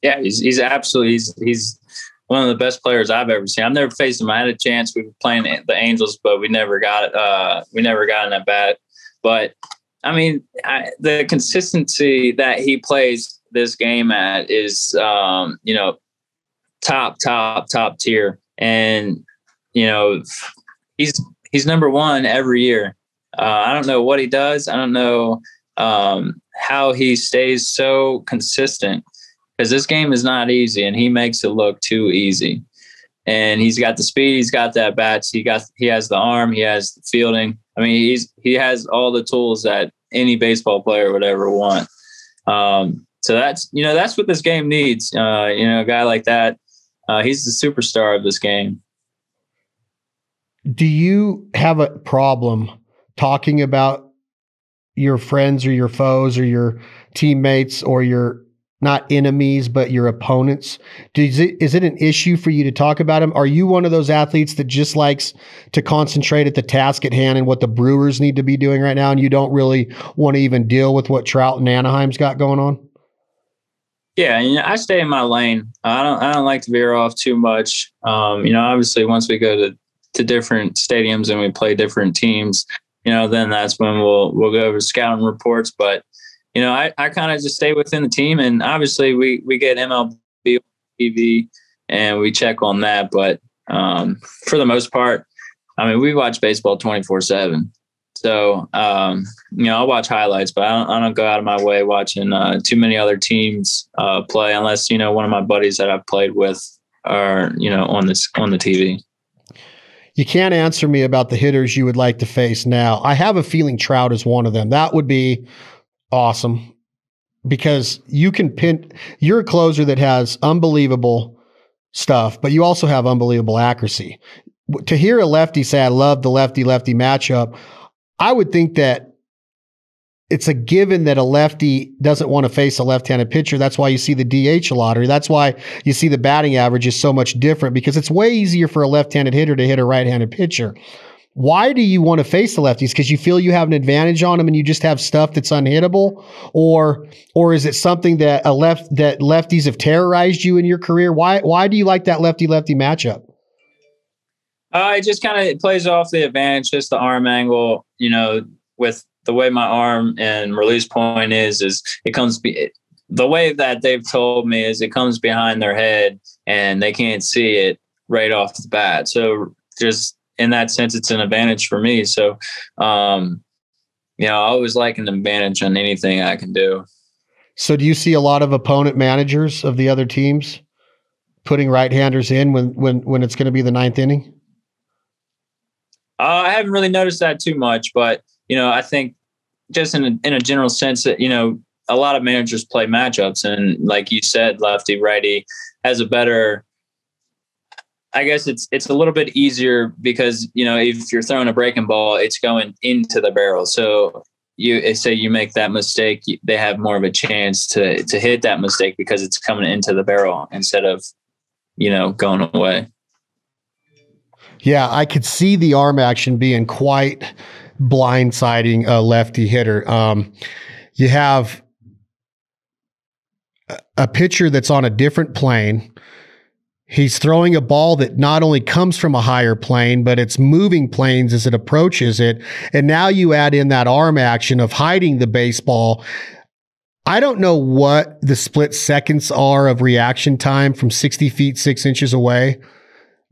Speaker 2: Yeah, he's absolutely, he's one of the best players I've ever seen. I've never faced him. I had a chance. We were playing the Angels, but we never got in that bat. But I mean, the consistency that he plays this game at is, top tier. And, he's number 1 every year. I don't know what he does. I don't know how he stays so consistent, because this game is not easy and he makes it look too easy. And he's got the speed, he's got that bats, he has the arm, he has the fielding. I mean, he has all the tools that any baseball player would ever want. So that's what this game needs. A guy like that, he's the superstar of this game.
Speaker 1: Do you have a problem talking about your friends or your foes or your teammates or your not enemies, but your opponents? Is it an issue for you to talk about them? Are you one of those athletes that just likes to concentrate at the task at hand and what the Brewers need to be doing right now, and you don't really want to even deal with what Trout and Anaheim's got going on?
Speaker 2: Yeah, I stay in my lane. I don't like to veer off too much. Obviously once we go to different stadiums and we play different teams, then that's when we'll go over scouting reports. But I kind of just stay within the team, and obviously we get MLB TV and we check on that. But for the most part, I mean, we watch baseball 24/7. So, I'll watch highlights, but I don't go out of my way watching too many other teams play, unless, one of my buddies that I've played with are, on the TV.
Speaker 1: You can't answer me about the hitters you would like to face now. I have a feeling Trout is one of them. That would be awesome because you're a closer that has unbelievable stuff, but you also have unbelievable accuracy. To hear a lefty say, I love the lefty-lefty matchup, I would think that it's a given that a lefty doesn't want to face a left-handed pitcher. That's why you see the DH a lot, or that's why you see the batting average is so much different, because it's way easier for a left-handed hitter to hit a right-handed pitcher. Why do you want to face the lefties? Because you feel you have an advantage on them and you just have stuff that's unhittable? Or is it something that that lefties have terrorized you in your career? Why do you like that lefty-lefty matchup?
Speaker 2: It just kind of plays off the advantage, just the arm angle, with the way my arm and release point is it comes, the way that they've told me is it comes behind their head and they can't see it right off the bat. So just in that sense, it's an advantage for me. So, I always like an advantage on anything I can do. So do you see a lot of opponent managers of the other teams putting right-handers in when it's going to be the ninth inning? I haven't really noticed that too much, but I think just in a general sense that, a lot of managers play matchups, and like you said, lefty, righty has a better, I guess it's a little bit easier because, if you're throwing a breaking ball, it's going into the barrel. So you make that mistake, they have more of a chance to hit that mistake because it's coming into the barrel instead of, going away. Yeah, I could see the arm action being quite blindsiding a lefty hitter. You have a pitcher that's on a different plane. He's throwing a ball that not only comes from a higher plane, but it's moving planes as it approaches it. And now you add in that arm action of hiding the baseball. I don't know what the split seconds are of reaction time from 60 feet, 6 inches away,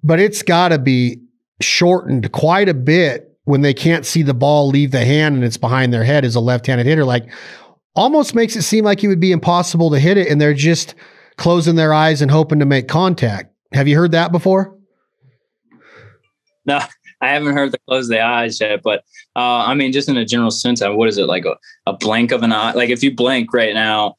Speaker 2: but it's got to be shortened quite a bit when they can't see the ball leave the hand and it's behind their head as a left-handed hitter. Like, almost makes it seem like it would be impossible to hit it, and they're just closing their eyes and hoping to make contact. Have you heard that before? No, I haven't heard the close the eyes yet, but just in a general sense, what is it, like a blink of an eye? Like if you blink right now,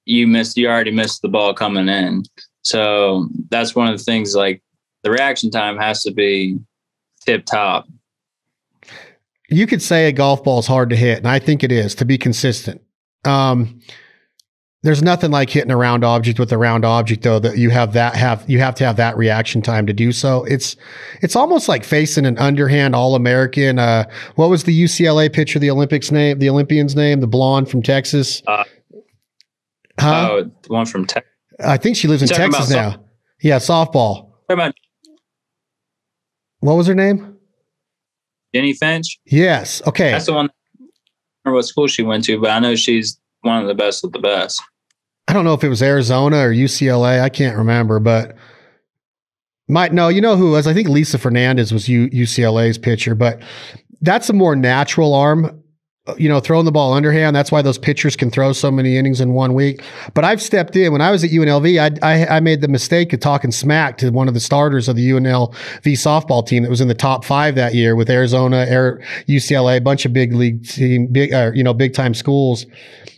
Speaker 2: you already missed the ball coming in. So that's one of the things, like the reaction time has to be tip top. You could say a golf ball is hard to hit, and I think it is, to be consistent. There's nothing like hitting a round object with a round object, though, that you have to have that reaction time to do so. It's almost like facing an underhand All-American. What was the UCLA pitcher, the Olympians' name, the blonde from Texas? The one from Texas. I think she lives in Texas now. Yeah, softball. What was her name? Jenny Finch? Yes. Okay. That's the one. I don't remember what school she went to, but I know she's one of the best of the best. I don't know if it was Arizona or UCLA. I can't remember, but you know who it was? I think Lisa Fernandez was UCLA's pitcher, but that's a more natural arm, throwing the ball underhand. That's why those pitchers can throw so many innings in 1 week. But I've stepped in. When I was at UNLV, I made the mistake of talking smack to one of the starters of the UNLV softball team that was in the top 5 that year with Arizona, UCLA, a bunch of big league team, big time schools.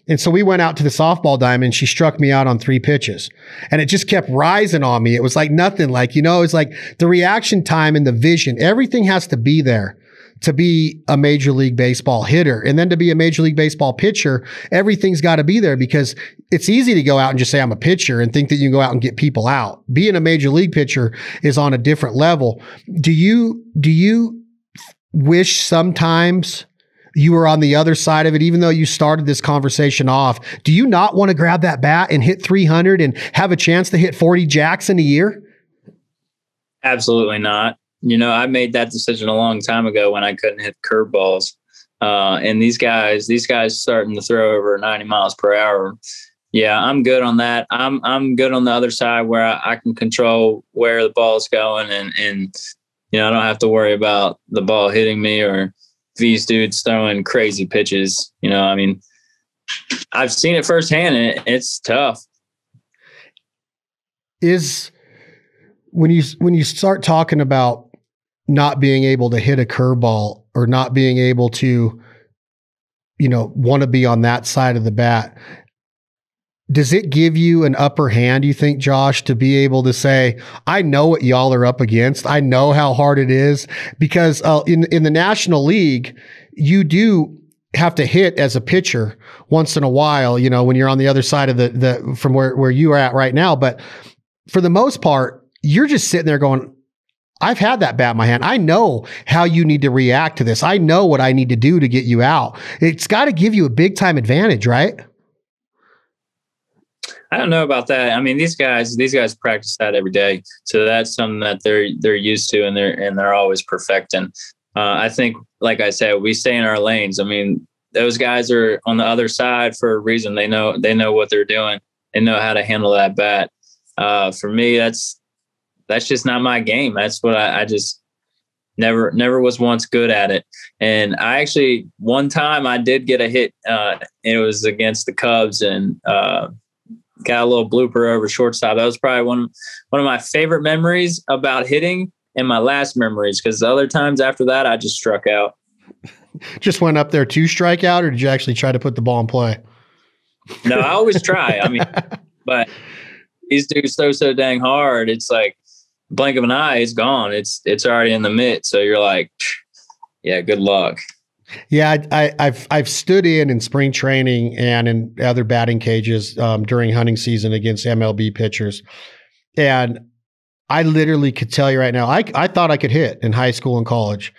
Speaker 2: And so we went out to the softball diamond. She struck me out on 3 pitches, and it just kept rising on me. It was like nothing. It's like the reaction time and the vision. Everything has to be there to be a Major League Baseball hitter. And then to be a Major League Baseball pitcher, everything's got to be there, because it's easy to go out and just say, I'm a pitcher, and think that you can go out and get people out. Being a Major League pitcher is on a different level. Do you wish sometimes you were on the other side of it, even though you started this conversation off? Do you not want to grab that bat and hit 300 and have a chance to hit 40 jacks in a year? Absolutely not. I made that decision a long time ago when I couldn't hit curveballs. And these guys starting to throw over 90 miles per hour. Yeah, I'm good on that. I'm good on the other side where I can control where the ball's going, and I don't have to worry about the ball hitting me or these dudes throwing crazy pitches. I've seen it firsthand, and it's tough. When you start talking about not being able to hit a curveball or not being able to
Speaker 1: want to be on that side of the bat. Does it give you an upper hand, you think, Josh, to be able to say, I know what y'all are up against. I know how hard it is, because in the National League, you do have to hit as a pitcher once in a while, when you're on the other side of the from where you are at right now. But for the most part, you're just sitting there going, I've had that bat in my hand. I know how you need to react to this. I know what I need to do to get you out. It's got to give you a big time advantage, right?
Speaker 2: I don't know about that. I mean, these guys practice that every day, so that's something that they're used to, and they're always perfecting. I think, like I said, we stay in our lanes. I mean, those guys are on the other side for a reason. They know what they're doing. They know how to handle that bat. For me, that's just not my game. That's what I just never was once good at it. And I actually, one time I did get a hit. It was against the Cubs, and got a little blooper over shortstop. That was probably one of my favorite memories about hitting, and my last memories, because the other times after that, I just struck out.
Speaker 1: Just went up there to strike out, or did you actually try to put the ball in play?
Speaker 2: No, I always try. I mean, but these dudes throw so dang hard. It's like blink of an eye, it's gone. It's already in the mitt. So you're like, yeah, good luck.
Speaker 1: Yeah, I've stood in spring training and in other batting cages during hunting season against MLB pitchers, and I literally could tell you right now, I thought I could hit in high school and college.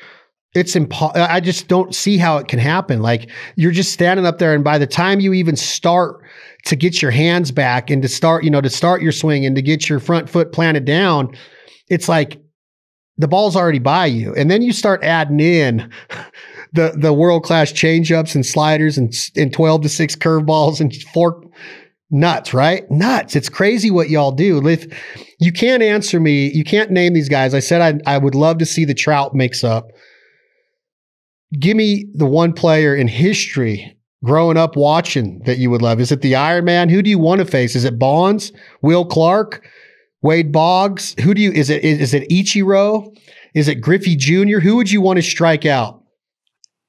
Speaker 1: It's I just don't see how it can happen. Like, you're just standing up there, and by the time you even start to get your hands back and to start your swing and to get your front foot planted down, it's like the ball's already by you, and then you start adding in the world-class changeups and sliders and 12-6 curveballs and fork nuts, right? Nuts. It's crazy what y'all do. If you can't answer me, you can't name these guys. I said I would love to see the Trout mix up. Give me the one player in history growing up watching that you would love. Is it the Iron Man? Who do you want to face? Is it Bonds, Will Clark, Wade Boggs? Is it Ichiro? Is it Griffey Jr.? Who would you want to strike out?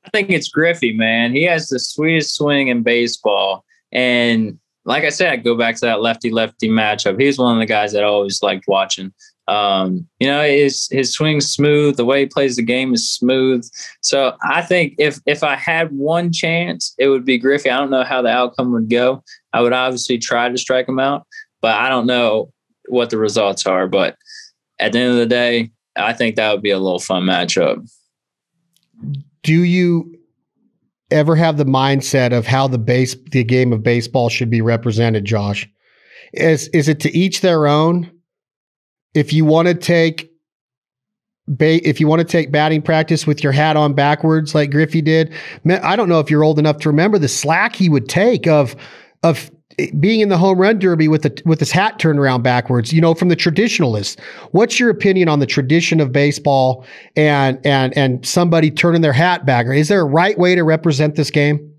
Speaker 2: I think it's Griffey, man. He has the sweetest swing in baseball. And like I said, I go back to that lefty-lefty matchup. He's one of the guys that I always liked watching. His swing's smooth. The way he plays the game is smooth. So I think if I had one chance, it would be Griffey. I don't know how the outcome would go. I would obviously try to strike him out, but I don't know what the results are. But at the end of the day, I think that would be a little fun matchup.
Speaker 1: Do you ever have the mindset of how the game of baseball should be represented, Josh? Is it to each their own? If you want to take batting practice with your hat on backwards like Griffey did, I don't know if you're old enough to remember the slack he would take of being in the home run derby with his hat turned around backwards, from the traditionalists. What's your opinion on the tradition of baseball and somebody turning their hat back? Is there a right way to represent this game?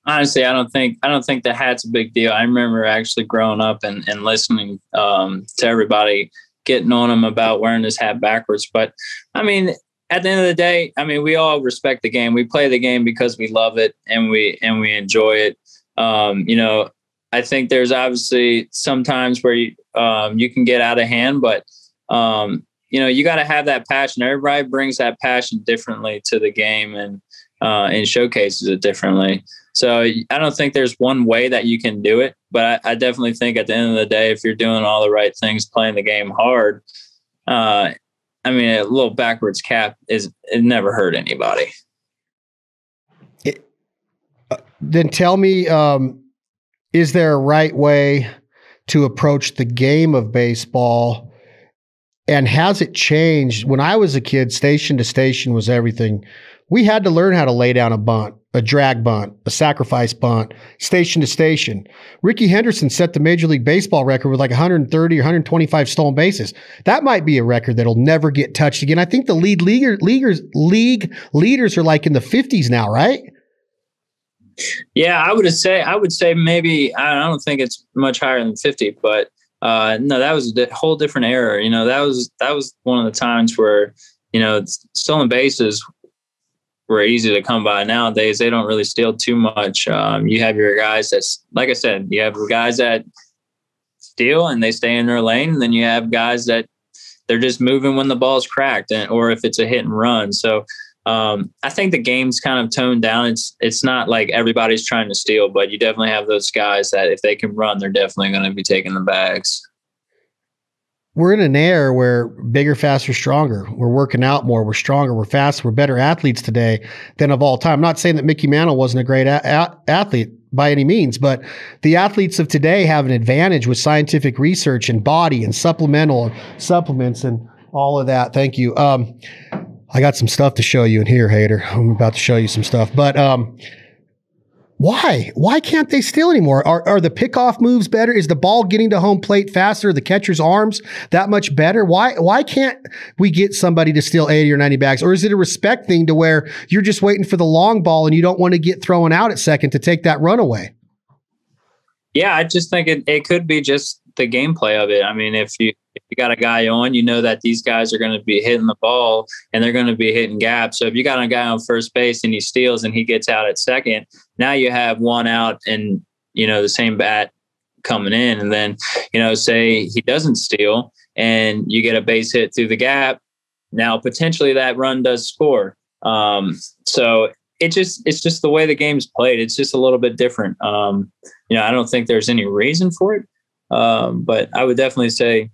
Speaker 2: Honestly, I don't think the hat's a big deal. I remember actually growing up and listening to everybody getting on him about wearing his hat backwards. But I mean, at the end of the day, I mean, we all respect the game. We play the game because we love it and we enjoy it. I think there's obviously some times where you can get out of hand, but you got to have that passion. Everybody brings that passion differently to the game and showcases it differently. So I don't think there's one way that you can do it, but I definitely think at the end of the day, if you're doing all the right things, playing the game hard, a little backwards cap it never hurt anybody.
Speaker 1: Then tell me, is there a right way to approach the game of baseball? And has it changed? When I was a kid, station to station was everything. We had to learn how to lay down a bunt, a drag bunt, a sacrifice bunt, station to station. Rickey Henderson set the Major League Baseball record with like 130 or 125 stolen bases. That might be a record that'll never get touched again. I think the league leaders are like in the 50s now, right?
Speaker 2: Yeah, I would say maybe, I don't think it's much higher than 50, but no, that was a whole different era. That was one of the times where, stolen bases were easy to come by. Nowadays, they don't really steal too much. You have your guys that's, like I said, you have guys that steal and they stay in their lane. And then you have guys that they're just moving when the ball's cracked or if it's a hit and run. So I think the game's kind of toned down. It's not like everybody's trying to steal, but you definitely have those guys that if they can run, they're definitely going to be taking the bags.
Speaker 1: We're in an era where bigger, faster, stronger. We're working out more. We're stronger. We're faster. We're better athletes today than of all time. I'm not saying that Mickey Mantle wasn't a great athlete by any means, but the athletes of today have an advantage with scientific research and body and supplements and all of that. Thank you. I got some stuff to show you in here, Hater. I'm about to show you some stuff, but why can't they steal anymore? Are the pickoff moves better? Is the ball getting to home plate faster? The catcher's arms that much better? Why can't we get somebody to steal 80 or 90 bags? Or is it a respect thing to where you're just waiting for the long ball and you don't want to get thrown out at second to take that run away?
Speaker 2: Yeah, I just think it could be just the gameplay of it. I mean, if you got a guy on, you know that these guys are going to be hitting the ball and they're going to be hitting gaps. So if you got a guy on first base and he steals and he gets out at second, now you have one out and, the same bat coming in. And then, say he doesn't steal and you get a base hit through the gap. Now, potentially that run does score. So it's just the way the game's played. It's just a little bit different. I don't think there's any reason for it. But I would definitely say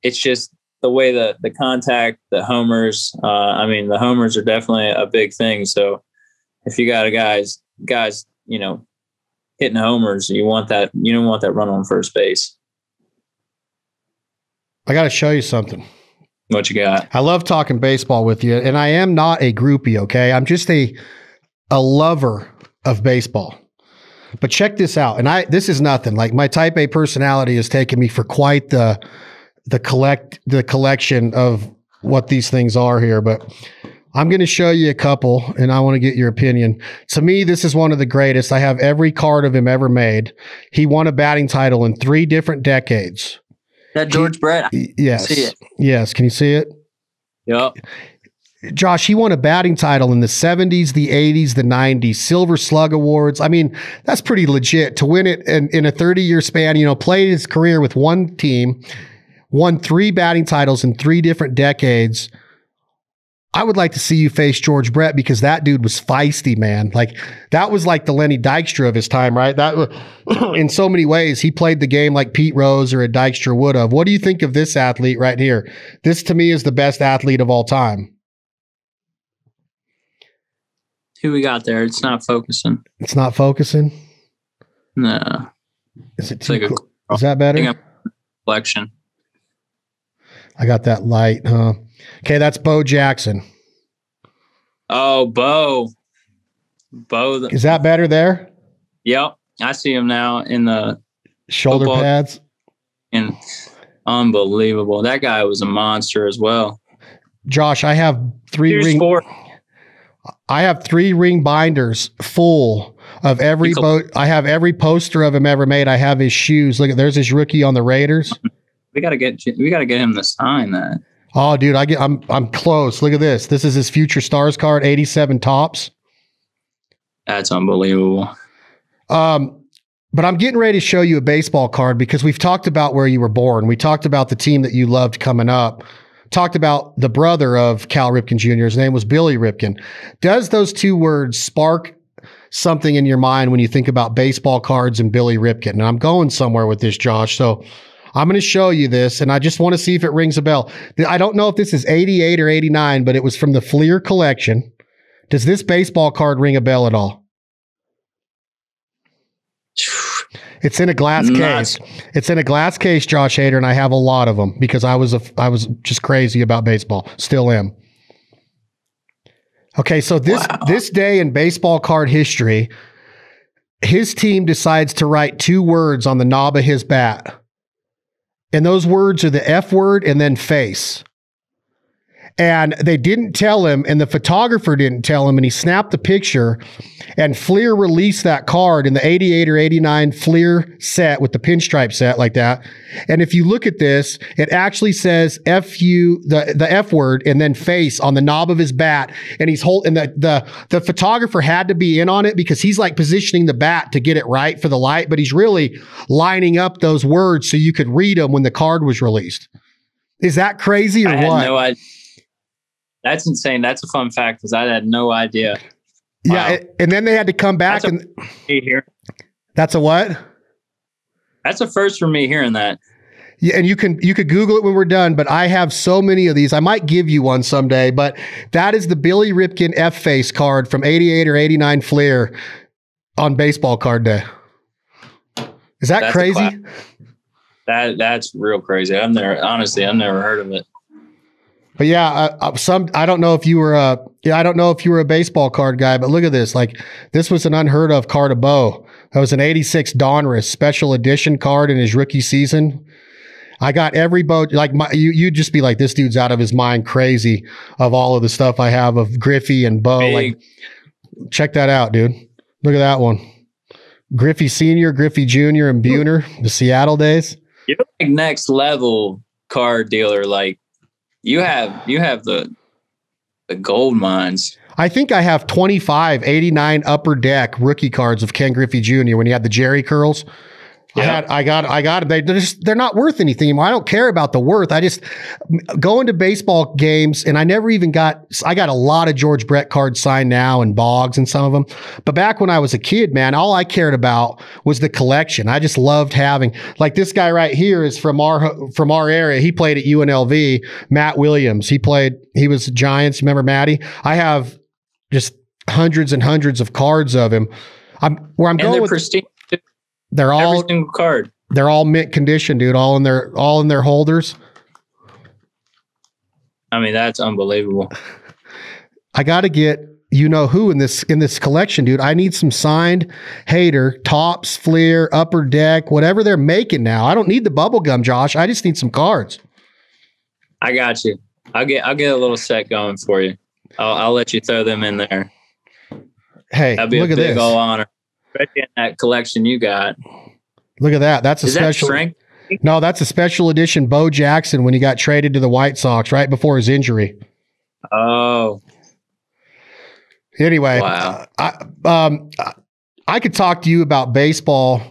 Speaker 2: it's just the way the contact, the homers. The homers are definitely a big thing. So if you got guys, hitting homers, you don't want that run on first base.
Speaker 1: I got to show you something.
Speaker 2: What you got?
Speaker 1: I love talking baseball with you, and I am not a groupie, okay? I'm just a lover of baseball. But check this out. And this is nothing. Like, my type A personality has taken me for quite the collection of what these things are here. But I'm going to show you a couple, and I want to get your opinion. To me, this is one of the greatest. I have every card of him ever made. He won a batting title in 3 different decades.
Speaker 2: That George Brett.
Speaker 1: Yes.
Speaker 2: See it.
Speaker 1: Yes. Can you see it?
Speaker 2: Yep.
Speaker 1: Josh, he won a batting title in the 70s, the 80s, the 90s, Silver Slug Awards. I mean, that's pretty legit to win it in a 30-year span. Played his career with one team, won 3 batting titles in 3 different decades. I would like to see you face George Brett because that dude was feisty, man. Like, that was like the Lenny Dykstra of his time, right? That in so many ways, he played the game like Pete Rose or a Dykstra would have. What do you think of this athlete right here? This, to me, is the best athlete of all time.
Speaker 2: Who we got there? It's not focusing.
Speaker 1: It's not focusing?
Speaker 2: No.
Speaker 1: Is it too cool? Is that better?
Speaker 2: Reflection.
Speaker 1: I got that light, huh? Okay, that's Bo Jackson.
Speaker 2: Oh, Bo.
Speaker 1: Is that better there?
Speaker 2: Yep. I see him now in the
Speaker 1: shoulder pads.
Speaker 2: And unbelievable. That guy was a monster as well.
Speaker 1: Josh, I have 3 ring. I have 3 ring binders full of every I have every poster of him ever made. I have his shoes. Look, there's his rookie on the Raiders.
Speaker 2: We gotta get him to sign that.
Speaker 1: Oh, dude, I'm close. Look at this. This is his Future Stars card, 87 tops.
Speaker 2: That's unbelievable.
Speaker 1: But I'm getting ready to show you a baseball card because we've talked about where you were born. We talked about the team that you loved coming up. Talked about the brother of Cal Ripken Jr. His name was Billy Ripken. Does those 2 words spark something in your mind when you think about baseball cards and Billy Ripken? And I'm going somewhere with this, Josh. So I'm going to show you this, and I just want to see if it rings a bell. I don't know if this is 88 or 89, but it was from the Fleer collection. Does this baseball card ring a bell at all? It's in a glass case. It's in a glass case, Josh Hader, and I have a lot of them because I was just crazy about baseball. Still am. Okay, so this day in baseball card history, his team decides to write 2 words on the knob of his bat. And those words are the F word and then face. And they didn't tell him, and the photographer didn't tell him, and he snapped the picture, and Fleer released that card in the 88 or 89 Fleer set with the pinstripe set like that. And if you look at this, it actually says F-U, the F word, and then face on the knob of his bat. And he's holding, the photographer had to be in on it because he's like positioning the bat to get it right for the light, but he's really lining up those words so you could read them when the card was released. Is that crazy or what? I had no idea.
Speaker 2: That's insane. That's a fun fact because I had no idea.
Speaker 1: Yeah, wow. And then they had to come back and
Speaker 2: here.
Speaker 1: That's a what?
Speaker 2: That's a first for me hearing that.
Speaker 1: Yeah, and you could Google it when we're done, but I have so many of these. I might give you one someday, but that is the Billy Ripken F-Face card from 88 or 89 Fleer on baseball card day. Is that crazy?
Speaker 2: That's real crazy. I've never heard of it.
Speaker 1: But yeah, I don't know if you were a baseball card guy, but look at this. Like, this was an unheard of card of Bo. That was an 86 Donruss special edition card in his rookie season. I got every Bo, like you'd just be like, this dude's out of his mind crazy of all of the stuff I have of Griffey and Bo. Like, check that out, dude. Look at that one. Griffey Sr., Griffey Jr., and Buhner, the Seattle days.
Speaker 2: You're like next level card dealer. Like, you have the gold mines.
Speaker 1: I think I have 25 89 Upper Deck rookie cards of Ken Griffey Jr. when he had the Jerry curls. Yeah. I got them. They're not worth anything anymore. I don't care about the worth. I just go into baseball games, and I got a lot of George Brett cards signed now and Boggs and some of them. But back when I was a kid, man, all I cared about was the collection. I just loved having, like, this guy right here is from our area. He played at UNLV, Matt Williams. He was Giants. Remember Matty? I have just hundreds and hundreds of cards of him.
Speaker 2: They're pristine.
Speaker 1: They're all
Speaker 2: every single card.
Speaker 1: They're all mint condition, dude. All in their holders.
Speaker 2: I mean, that's unbelievable.
Speaker 1: I got to get who in this collection, dude. I need some signed Hader, Topps, Fleer, Upper Deck, whatever they're making now. I don't need the bubble gum, Josh. I just need some cards.
Speaker 2: I got you. I'll get a little set going for you. I'll let you throw them in there.
Speaker 1: Hey,
Speaker 2: that'd be
Speaker 1: look
Speaker 2: a
Speaker 1: at
Speaker 2: big
Speaker 1: this.
Speaker 2: Old honor. Especially in that collection you got.
Speaker 1: Look at that. That's a special.
Speaker 2: That
Speaker 1: no, that's a special edition Bo Jackson when he got traded to the White Sox right before his injury.
Speaker 2: Oh.
Speaker 1: Anyway,
Speaker 2: wow.
Speaker 1: I could talk to you about baseball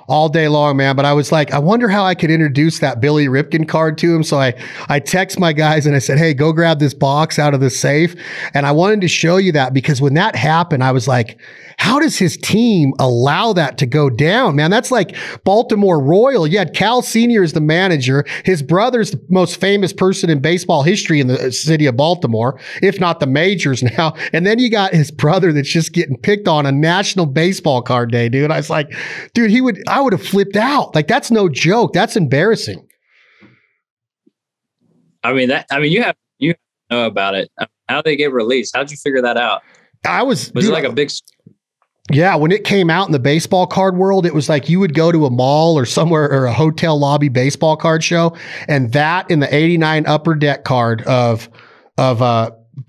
Speaker 1: all day long, man, but I was like, I wonder how I could introduce that Billy Ripken card to him. So I text my guys and I said, hey, go grab this box out of the safe. And I wanted to show you that because when that happened, I was like, how does his team allow that to go down, man? That's like Baltimore Royal. You had Cal Sr. as the manager. His brother's the most famous person in baseball history in the city of Baltimore, if not the majors now. And then you got his brother that's just getting picked on a National Baseball Card Day, dude. I was like, dude, I would have flipped out. Like, that's no joke. That's embarrassing.
Speaker 2: You have to know about it. How did they get released? How'd you figure that out? Was it like a big...
Speaker 1: Yeah, when it came out in the baseball card world, it was like you would go to a mall or somewhere or a hotel lobby baseball card show, and that in the 89 Upper Deck card of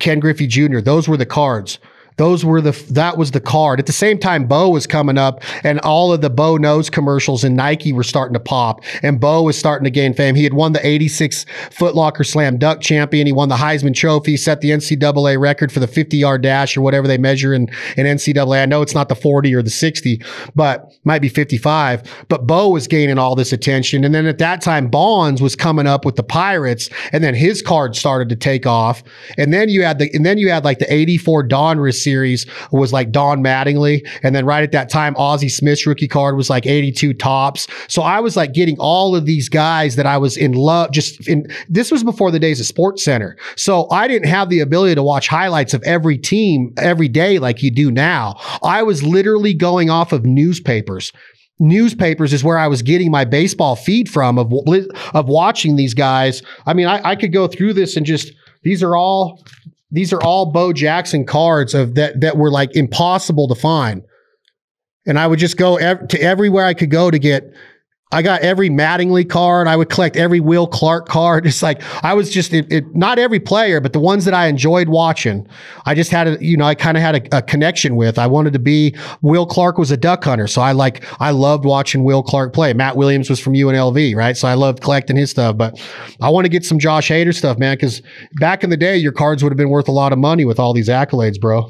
Speaker 1: Ken Griffey Jr., those were the cards. That was the card. At the same time, Bo was coming up, and all of the Bo Knows commercials and Nike were starting to pop, and Bo was starting to gain fame. He had won the 86 Foot Locker Slam Dunk champion. He won the Heisman Trophy, set the NCAA record for the 50-yard dash or whatever they measure in NCAA. I know it's not the 40 or the 60, but might be 55. But Bo was gaining all this attention. And then at that time, Bonds was coming up with the Pirates, and then his card started to take off. And then you had like the 84 Donruss series was like Don Mattingly. And then right at that time, Ozzie Smith's rookie card was like 82 Topps. So I was like getting all of these guys that I was in love. This was before the days of Sports Center. So I didn't have the ability to watch highlights of every team every day like you do now. I was literally going off of newspapers. Newspapers is where I was getting my baseball feed from of watching these guys. I mean, I could go through this and just, these are all Bo Jackson cards that were like impossible to find. And I would just go to everywhere I could go to get I got every Mattingly card. I would collect every Will Clark card. It's like I was just not every player, but the ones that I enjoyed watching. I just had I kind of had a connection with. I wanted to be. Will Clark was a duck hunter, so I loved watching Will Clark play. Matt Williams was from UNLV, right? So I loved collecting his stuff. But I want to get some Josh Hader stuff, man, because back in the day, your cards would have been worth a lot of money with all these accolades, bro.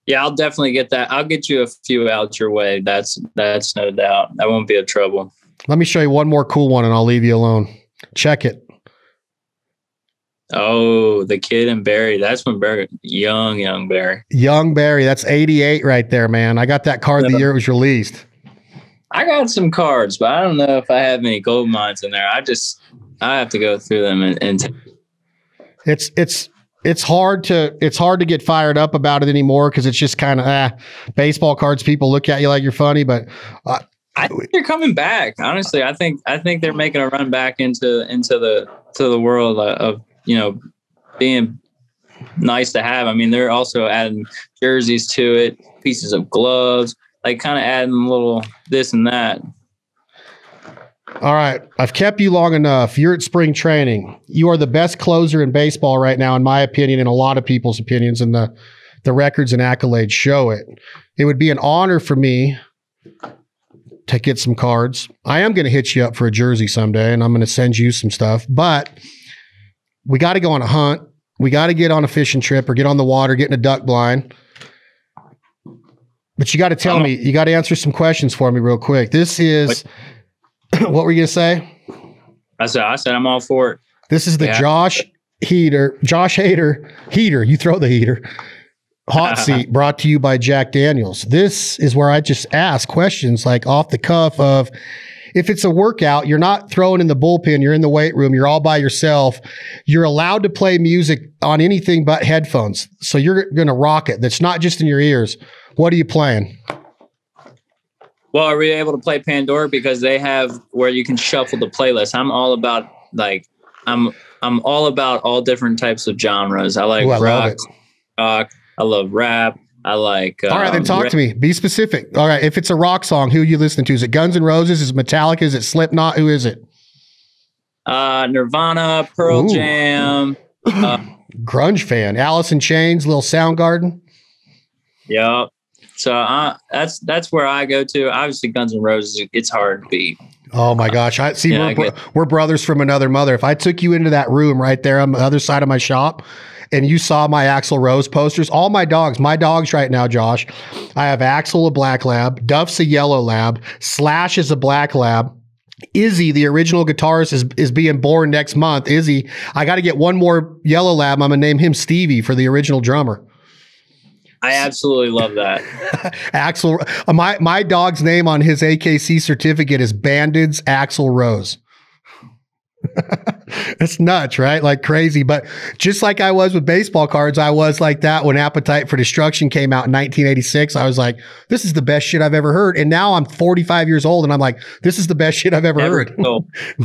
Speaker 2: Yeah, I'll definitely get that. I'll get you a few out your way. That's no doubt. That won't be a trouble.
Speaker 1: Let me show you one more cool one and I'll leave you alone. Check it.
Speaker 2: Oh, the kid and Barry. That's when Barry, young Barry.
Speaker 1: Young Barry. That's 88 right there, man. I got that card the year it was released.
Speaker 2: I got some cards, but I don't know if I have any gold mines in there. I have to go through them and
Speaker 1: It's hard to get fired up about it anymore because it's just kind of baseball cards. People look at you like you're funny, but
Speaker 2: I think they're coming back. Honestly, I think they're making a run back into the world of being nice to have. I mean, they're also adding jerseys to it, pieces of gloves, like kind of adding a little this and that.
Speaker 1: All right. I've kept you long enough. You're at spring training. You are the best closer in baseball right now, in my opinion, and a lot of people's opinions, and the records and accolades show it. It would be an honor for me to get some cards. I am going to hit you up for a jersey someday, and I'm going to send you some stuff, but we got to go on a hunt. We got to get on a fishing trip or get on the water, get in a duck blind. But you got to tell me, you got to answer some questions for me real quick. This is... What were you going to say?
Speaker 2: I said I'm all for it.
Speaker 1: This is the Josh Hader, you throw the heater, hot seat brought to you by Jack Daniels. This is where I just ask questions like off the cuff of, if it's a workout, you're not throwing in the bullpen, you're in the weight room, you're all by yourself, you're allowed to play music on anything but headphones. So you're going to rock it. That's not just in your ears. What are you playing?
Speaker 2: Well, are we able to play Pandora because they have where you can shuffle the playlist? I'm all about I'm all about all different types of genres. I like rock, I love rap. I like.
Speaker 1: All right, then talk to me. Be specific. All right, if it's a rock song, who are you listening to? Is it Guns N' Roses? Is it Metallica? Is it Slipknot? Who is it?
Speaker 2: Nirvana, Pearl Jam.
Speaker 1: Grunge fan. Alice in Chains, Little Soundgarden.
Speaker 2: Yeah. So that's where I go to. Obviously, Guns N' Roses, it's hard to beat.
Speaker 1: Oh my gosh! We're brothers from another mother. If I took you into that room right there on the other side of my shop, and you saw my Axl Rose posters, all my dogs right now, Josh, I have Axl, a black lab, Duff's a yellow lab, Slash is a black lab. Izzy, the original guitarist, is being born next month. Izzy, I got to get one more yellow lab. I'm gonna name him Stevie for the original drummer.
Speaker 2: I absolutely love that.
Speaker 1: Axl, my dog's name on his AKC certificate is Bandits Axl Rose. It's nuts, right? Like crazy. But just like I was with baseball cards, I was like that when Appetite for Destruction came out in 1986. I was like, this is the best shit I've ever heard. And now I'm 45 years old and I'm like, this is the best shit I've ever heard.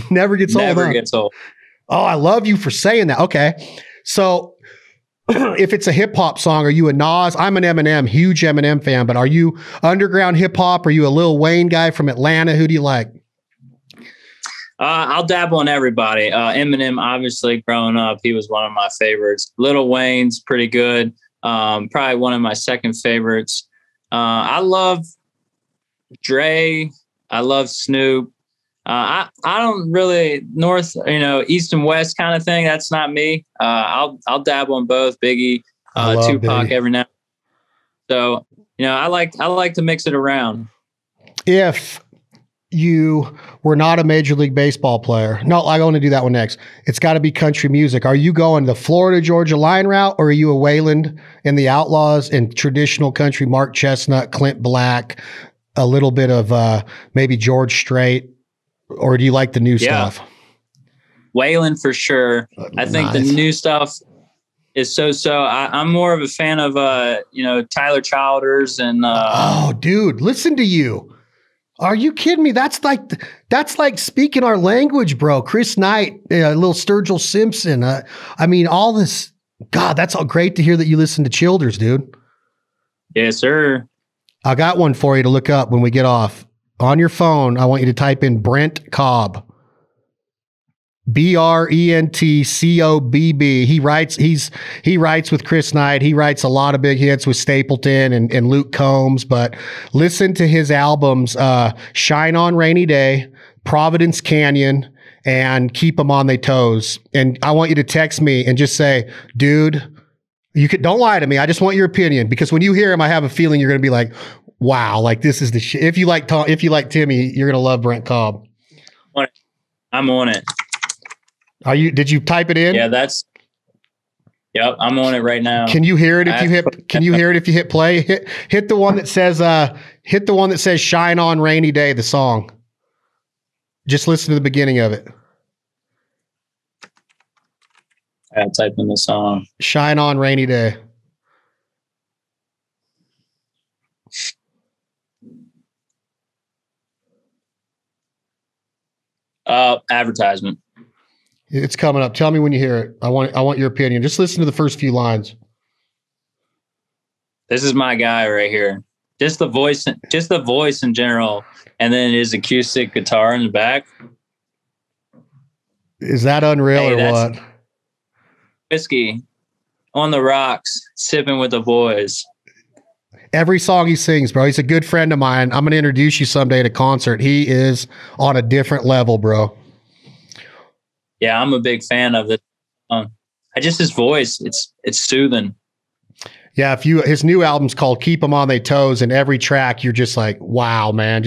Speaker 1: Never gets old.
Speaker 2: Never gets old.
Speaker 1: Oh, I love you for saying that. Okay. So if it's a hip hop song, are you a Nas? I'm an Eminem, huge Eminem fan, but are you underground hip hop? Are you a Lil Wayne guy from Atlanta? Who do you like?
Speaker 2: I'll dabble in everybody. Eminem, obviously, growing up, he was one of my favorites. Lil Wayne's pretty good. Probably one of my second favorites. I love Dre. I love Snoop. I don't really east and west kind of thing. That's not me. I'll dabble in both. Biggie, Tupac Biggie. Every now. So I like to mix it around.
Speaker 1: If you were not a Major League Baseball player, no, I want to do that one next. It's got to be country music. Are you going the Florida Georgia line route, or are you a Waylon and the Outlaws and traditional country? Mark Chestnut, Clint Black, a little bit of maybe George Strait. Or do you like the new stuff?
Speaker 2: Waylon for sure. I think the new stuff is so. I'm more of a fan of Tyler Childers and.
Speaker 1: Oh, dude, listen to you. Are you kidding me? That's like speaking our language, bro. Chris Knight, little Sturgill Simpson. I mean, all this. God, that's all great to hear that you listen to Childers, dude.
Speaker 2: Yes, sir.
Speaker 1: I got one for you to look up when we get off. on your phone, I want you to type in Brent Cobb. BRENTCOBB. He writes with Chris Knight. He writes a lot of big hits with Stapleton and Luke Combs, but listen to his albums, Shine on Rainy Day, Providence Canyon, and Keep 'Em on Their Toes. And I want you to text me and just say, dude, don't lie to me. I just want your opinion, because when you hear him, I have a feeling you're going to be like, wow, like this is the shit. If you like Timmy, you're going to love Brent Cobb.
Speaker 2: I'm on it.
Speaker 1: Did you type it in?
Speaker 2: Yeah, yep, I'm on it right now.
Speaker 1: Can you hear it if you hit play? Hit the one that says Shine on Rainy Day, the song. Just listen to the beginning of it.
Speaker 2: I type in the song.
Speaker 1: Shine on Rainy Day.
Speaker 2: Advertisement.
Speaker 1: It's coming up. Tell me when you hear it. I want your opinion. Just listen to the first few lines.
Speaker 2: This is my guy right here. Just the voice in general, and then his acoustic guitar in the back.
Speaker 1: Is that unreal or what?
Speaker 2: Whiskey on the rocks, sipping with the boys.
Speaker 1: Every song he sings, bro. He's a good friend of mine. I'm going to introduce you someday to concert. He is on a different level, bro.
Speaker 2: Yeah, I'm a big fan of it. His voice, it's soothing.
Speaker 1: Yeah, his new album's called Keep 'Em on Their Toes, and every track you're just like, wow, man.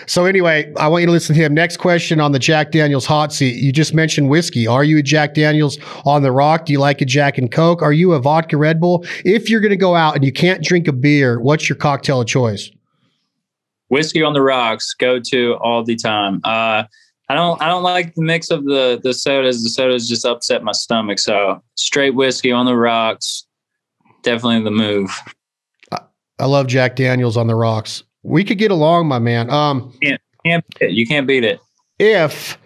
Speaker 1: So anyway, I want you to listen to him. Next question on the Jack Daniels hot seat. You just mentioned whiskey. Are you a Jack Daniels on the rock? Do you like a Jack and Coke? Are you a vodka Red Bull? If you're going to go out and you can't drink a beer, what's your cocktail of choice?
Speaker 2: Whiskey on the rocks, go to all the time. I don't like the mix of the sodas. The sodas just upset my stomach. So straight whiskey on the rocks, definitely the move.
Speaker 1: I love Jack Daniels on the rocks. We could get along, my man.
Speaker 2: You can't beat it.
Speaker 1: If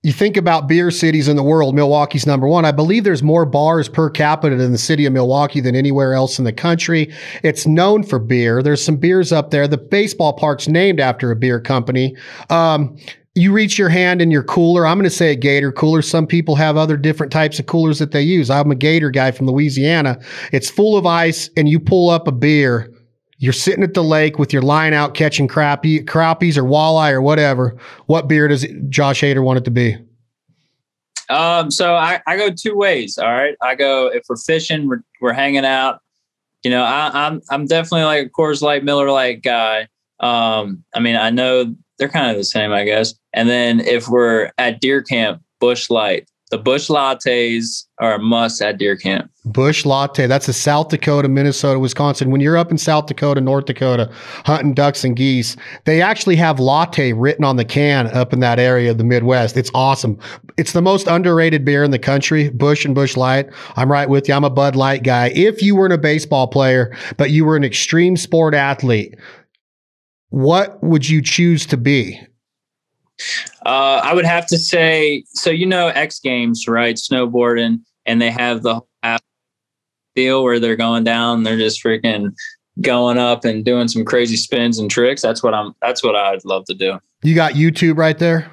Speaker 1: you think about beer cities in the world, Milwaukee's number one. I believe there's more bars per capita in the city of Milwaukee than anywhere else in the country. It's known for beer. There's some beers up there. The baseball park's named after a beer company. You reach your hand in your cooler. I'm going to say a Gator cooler. Some people have other different types of coolers that they use. I'm a Gator guy from Louisiana. It's full of ice, and you pull up a beer. You're sitting at the lake with your line out catching crappies or walleye or whatever. What beer does Josh Hader want it to be?
Speaker 2: So I go two ways. All right. I go, if we're fishing, we're hanging out. I'm definitely like a Coors Light, Miller Lite guy. I know they're kind of the same, I guess. And then if we're at deer camp, Busch Light. The Busch lattes are a must at deer camp.
Speaker 1: Busch latte. That's a South Dakota, Minnesota, Wisconsin. When you're up in South Dakota, North Dakota, hunting ducks and geese, they actually have latte written on the can up in that area of the Midwest. It's awesome. It's the most underrated beer in the country, Busch and Busch Light. I'm right with you. I'm a Bud Light guy. If you weren't a baseball player, but you were an extreme sport athlete, what would you choose to be?
Speaker 2: I would have to say, so X Games, right? Snowboarding, and they have the deal where they're going down, they're just freaking going up and doing some crazy spins and tricks. That's what I'd love to do. You got YouTube right there?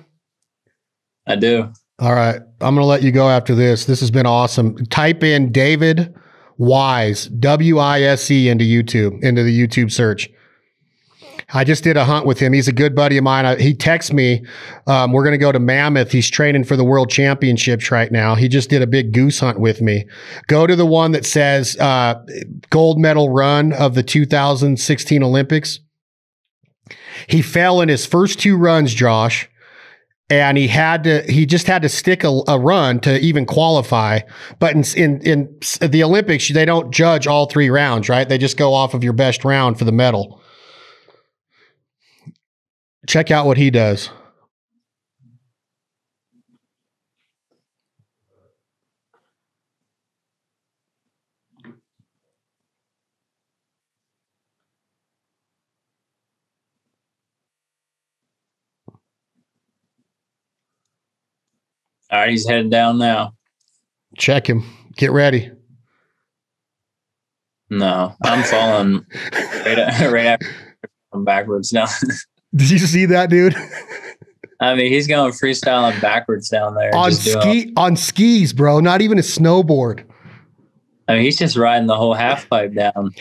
Speaker 2: I do. All right. I'm going to let you go after this. This has been awesome. Type in David Wise, W-I-S-E into the YouTube search. I just did a hunt with him. He's a good buddy of mine. He texts me. We're going to go to Mammoth. He's training for the World Championships right now. He just did a big goose hunt with me. Go to the one that says gold medal run of the 2016 Olympics. He fell in his first two runs, Josh, and he just had to stick a run to even qualify. But in the Olympics, they don't judge all three rounds, right? They just go off of your best round for the medal. Check out what he does. All right, he's heading down now. Check him. Get ready. No, I'm falling right after I'm backwards now.
Speaker 1: Did you see that, dude?
Speaker 2: I mean, he's going freestyling backwards down there.
Speaker 1: On skis, bro. Not even a snowboard.
Speaker 2: I mean, he's just riding the whole half pipe down.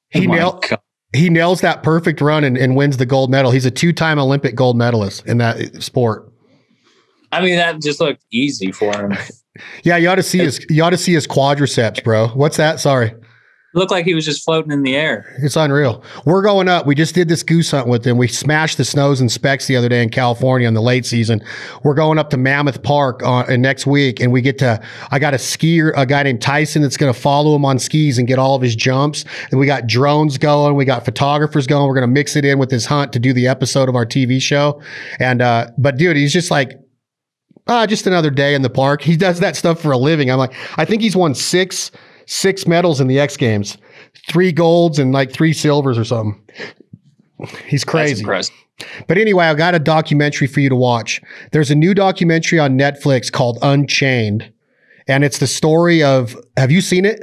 Speaker 2: He
Speaker 1: nails that perfect run and wins the gold medal. He's a 2-time Olympic gold medalist in that sport.
Speaker 2: I mean, that just looked easy for him.
Speaker 1: Yeah, you ought to see his quadriceps, bro. What's that? Sorry.
Speaker 2: It looked like he was just floating in the air.
Speaker 1: It's unreal. We're going up. We just did this goose hunt with him. We smashed the snows and specs the other day in California in the late season. We're going up to Mammoth Park next week, and I got a skier, a guy named Tyson that's going to follow him on skis and get all of his jumps. And we got drones going. We got photographers going. We're going to mix it in with his hunt to do the episode of our TV show. And, but dude, he's just like, just another day in the park. He does that stuff for a living. I'm like, I think he's won six medals in the X Games, 3 golds and like 3 silvers or something. He's crazy. But anyway, I got a documentary for you to watch. There's a new documentary on Netflix called Unchained, and it's the story of, have you seen it?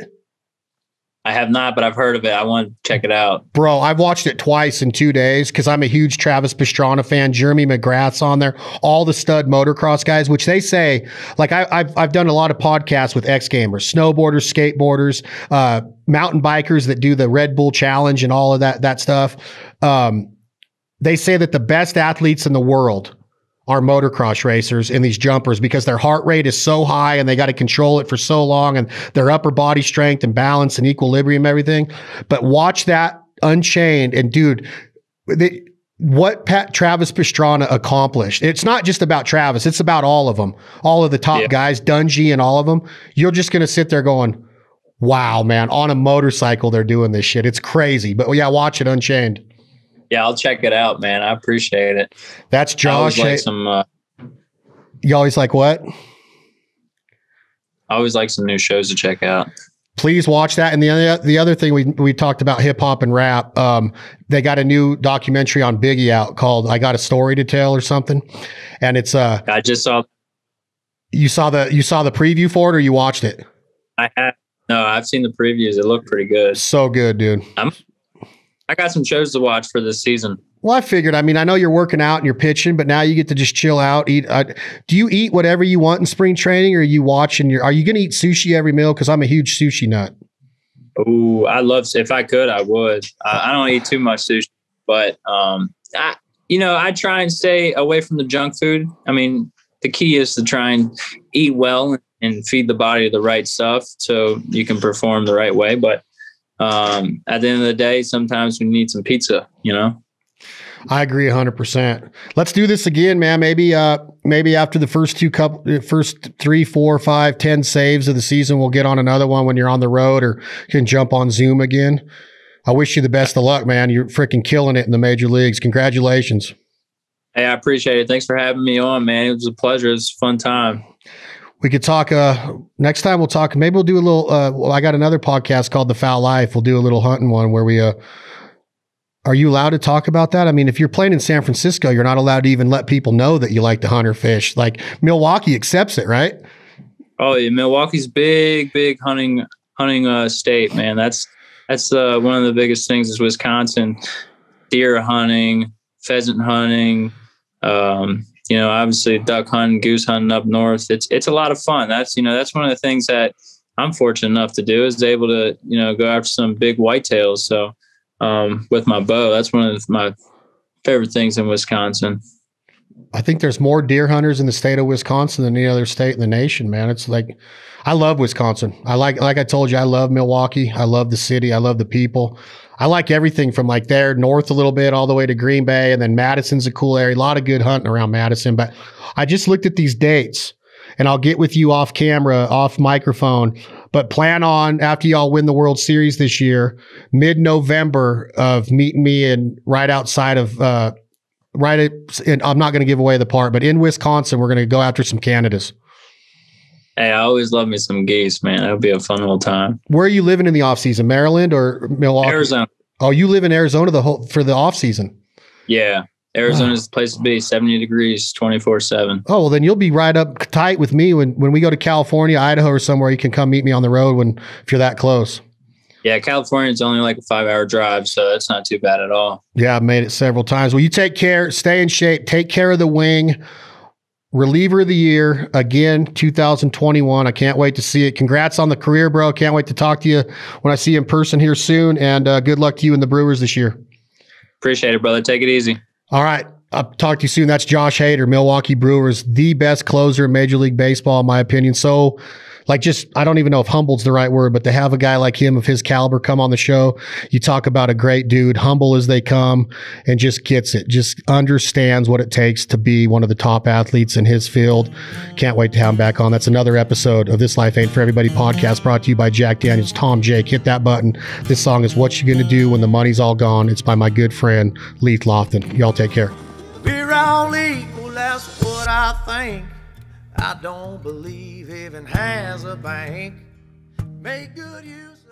Speaker 2: I have not, but I've heard of it. I want to check it out. Bro,
Speaker 1: I've watched it twice in 2 days because I'm a huge Travis Pastrana fan. Jeremy McGrath's on there. All the stud motocross guys, which they say, like I've done a lot of podcasts with X Gamers, snowboarders, skateboarders, mountain bikers that do the Red Bull Challenge and all of that stuff. They say that the best athletes in the world are motocross racers in these jumpers because their heart rate is so high and they got to control it for so long, and their upper body strength and balance and equilibrium, everything. But watch that Unchained, and dude, what Travis Pastrana accomplished. It's not just about Travis. It's about all of them, all of the top guys, Dungy and all of them. You're just going to sit there going, wow, man, on a motorcycle, they're doing this shit. It's crazy. But yeah, watch it, Unchained.
Speaker 2: Yeah, I'll check it out, man. I appreciate it.
Speaker 1: That's Josh.
Speaker 2: I always like
Speaker 1: you always like what?
Speaker 2: I always like some new shows to check out.
Speaker 1: Please watch that. And the other thing we talked about hip hop and rap. They got a new documentary on Biggie out called "I Got a Story to Tell" or something. And it's
Speaker 2: I just saw.
Speaker 1: You saw the preview for it, or you watched it?
Speaker 2: I have. No, I've seen the previews. It looked pretty good.
Speaker 1: So good, dude.
Speaker 2: I got some shows to watch for this season.
Speaker 1: Well, I figured. I mean, I know you're working out and you're pitching, but now you get to just chill out, eat. Do you eat whatever you want in spring training, or are you watching are you going to eat sushi every meal? Because I'm a huge sushi nut.
Speaker 2: Oh, if I could, I would. I don't eat too much sushi, but I try and stay away from the junk food. I mean, the key is to try and eat well and feed the body the right stuff so you can perform the right way. But at the end of the day, sometimes we need some pizza,
Speaker 1: I agree 100%. Let's do this again, man. Maybe after the first 3, 4, 5, 10 saves of the season, we'll get on another one when you're on the road, or can jump on Zoom again. I wish you the best of luck, man. You're freaking killing it in the major leagues. Congratulations.
Speaker 2: Hey, I appreciate it. Thanks for having me on, man. It was a pleasure. It was a fun time.
Speaker 1: We could talk, next time we'll talk, maybe we'll do a little, I got another podcast called The Foul Life. We'll do a little hunting one where we, are you allowed to talk about that? I mean, if you're playing in San Francisco, you're not allowed to even let people know that you like to hunt or fish. Like Milwaukee accepts it, right?
Speaker 2: Oh yeah. Milwaukee's big hunting state, man. That's one of the biggest things is Wisconsin, deer hunting, pheasant hunting, obviously duck hunting, goose hunting up north. It's a lot of fun. That's one of the things that I'm fortunate enough to do, is able to, go after some big whitetails. So, with my bow, that's one of my favorite things in Wisconsin.
Speaker 1: I think there's more deer hunters in the state of Wisconsin than any other state in the nation, man. It's like, I love Wisconsin. like I told you, I love Milwaukee. I love the city. I love the people. I like everything from like there north a little bit all the way to Green Bay, and then Madison's a cool area. A lot of good hunting around Madison. But I just looked at these dates, and I'll get with you off camera, off microphone, but plan on, after y'all win the World Series this year, mid-November, of meeting me right outside of, I'm not going to give away the part, but in Wisconsin, we're going to go after some Canadas.
Speaker 2: Hey, I always love me some geese, man. That'll be a fun little time.
Speaker 1: Where are you living in the off season? Maryland or Milwaukee?
Speaker 2: Arizona.
Speaker 1: Oh, you live in Arizona for the off season?
Speaker 2: Yeah. Arizona's the place to be. 70 degrees, 24/7.
Speaker 1: Oh, well, then you'll be right up tight with me when we go to California, Idaho, or somewhere. You can come meet me on the road if you're that close.
Speaker 2: Yeah, California is only like a 5-hour drive, so it's not too bad at all.
Speaker 1: Yeah, I've made it several times. Well, you take care, stay in shape, take care of the wing. Reliever of the year, again, 2021. I can't wait to see it. Congrats on the career, bro. Can't wait to talk to you when I see you in person here soon, and good luck to you and the Brewers this year. Appreciate it, brother. Take it easy. All right. I'll talk to you soon. That's Josh Hader, Milwaukee Brewers, the best closer in Major League Baseball, in my opinion. So, I don't even know if humble's the right word, but to have a guy like him of his caliber come on the show, you talk about a great dude, humble as they come, and just gets it, just understands what it takes to be one of the top athletes in his field. Can't wait to have him back on. That's another episode of This Life Ain't For Everybody podcast, brought to you by Jack Daniels. Tom, Jake, hit that button. This song is What You Gonna Do When the Money's All Gone. It's by my good friend, Leith Lofton. Y'all take care. We're all equal, that's what I think. I don't believe heaven has a bank. Make good use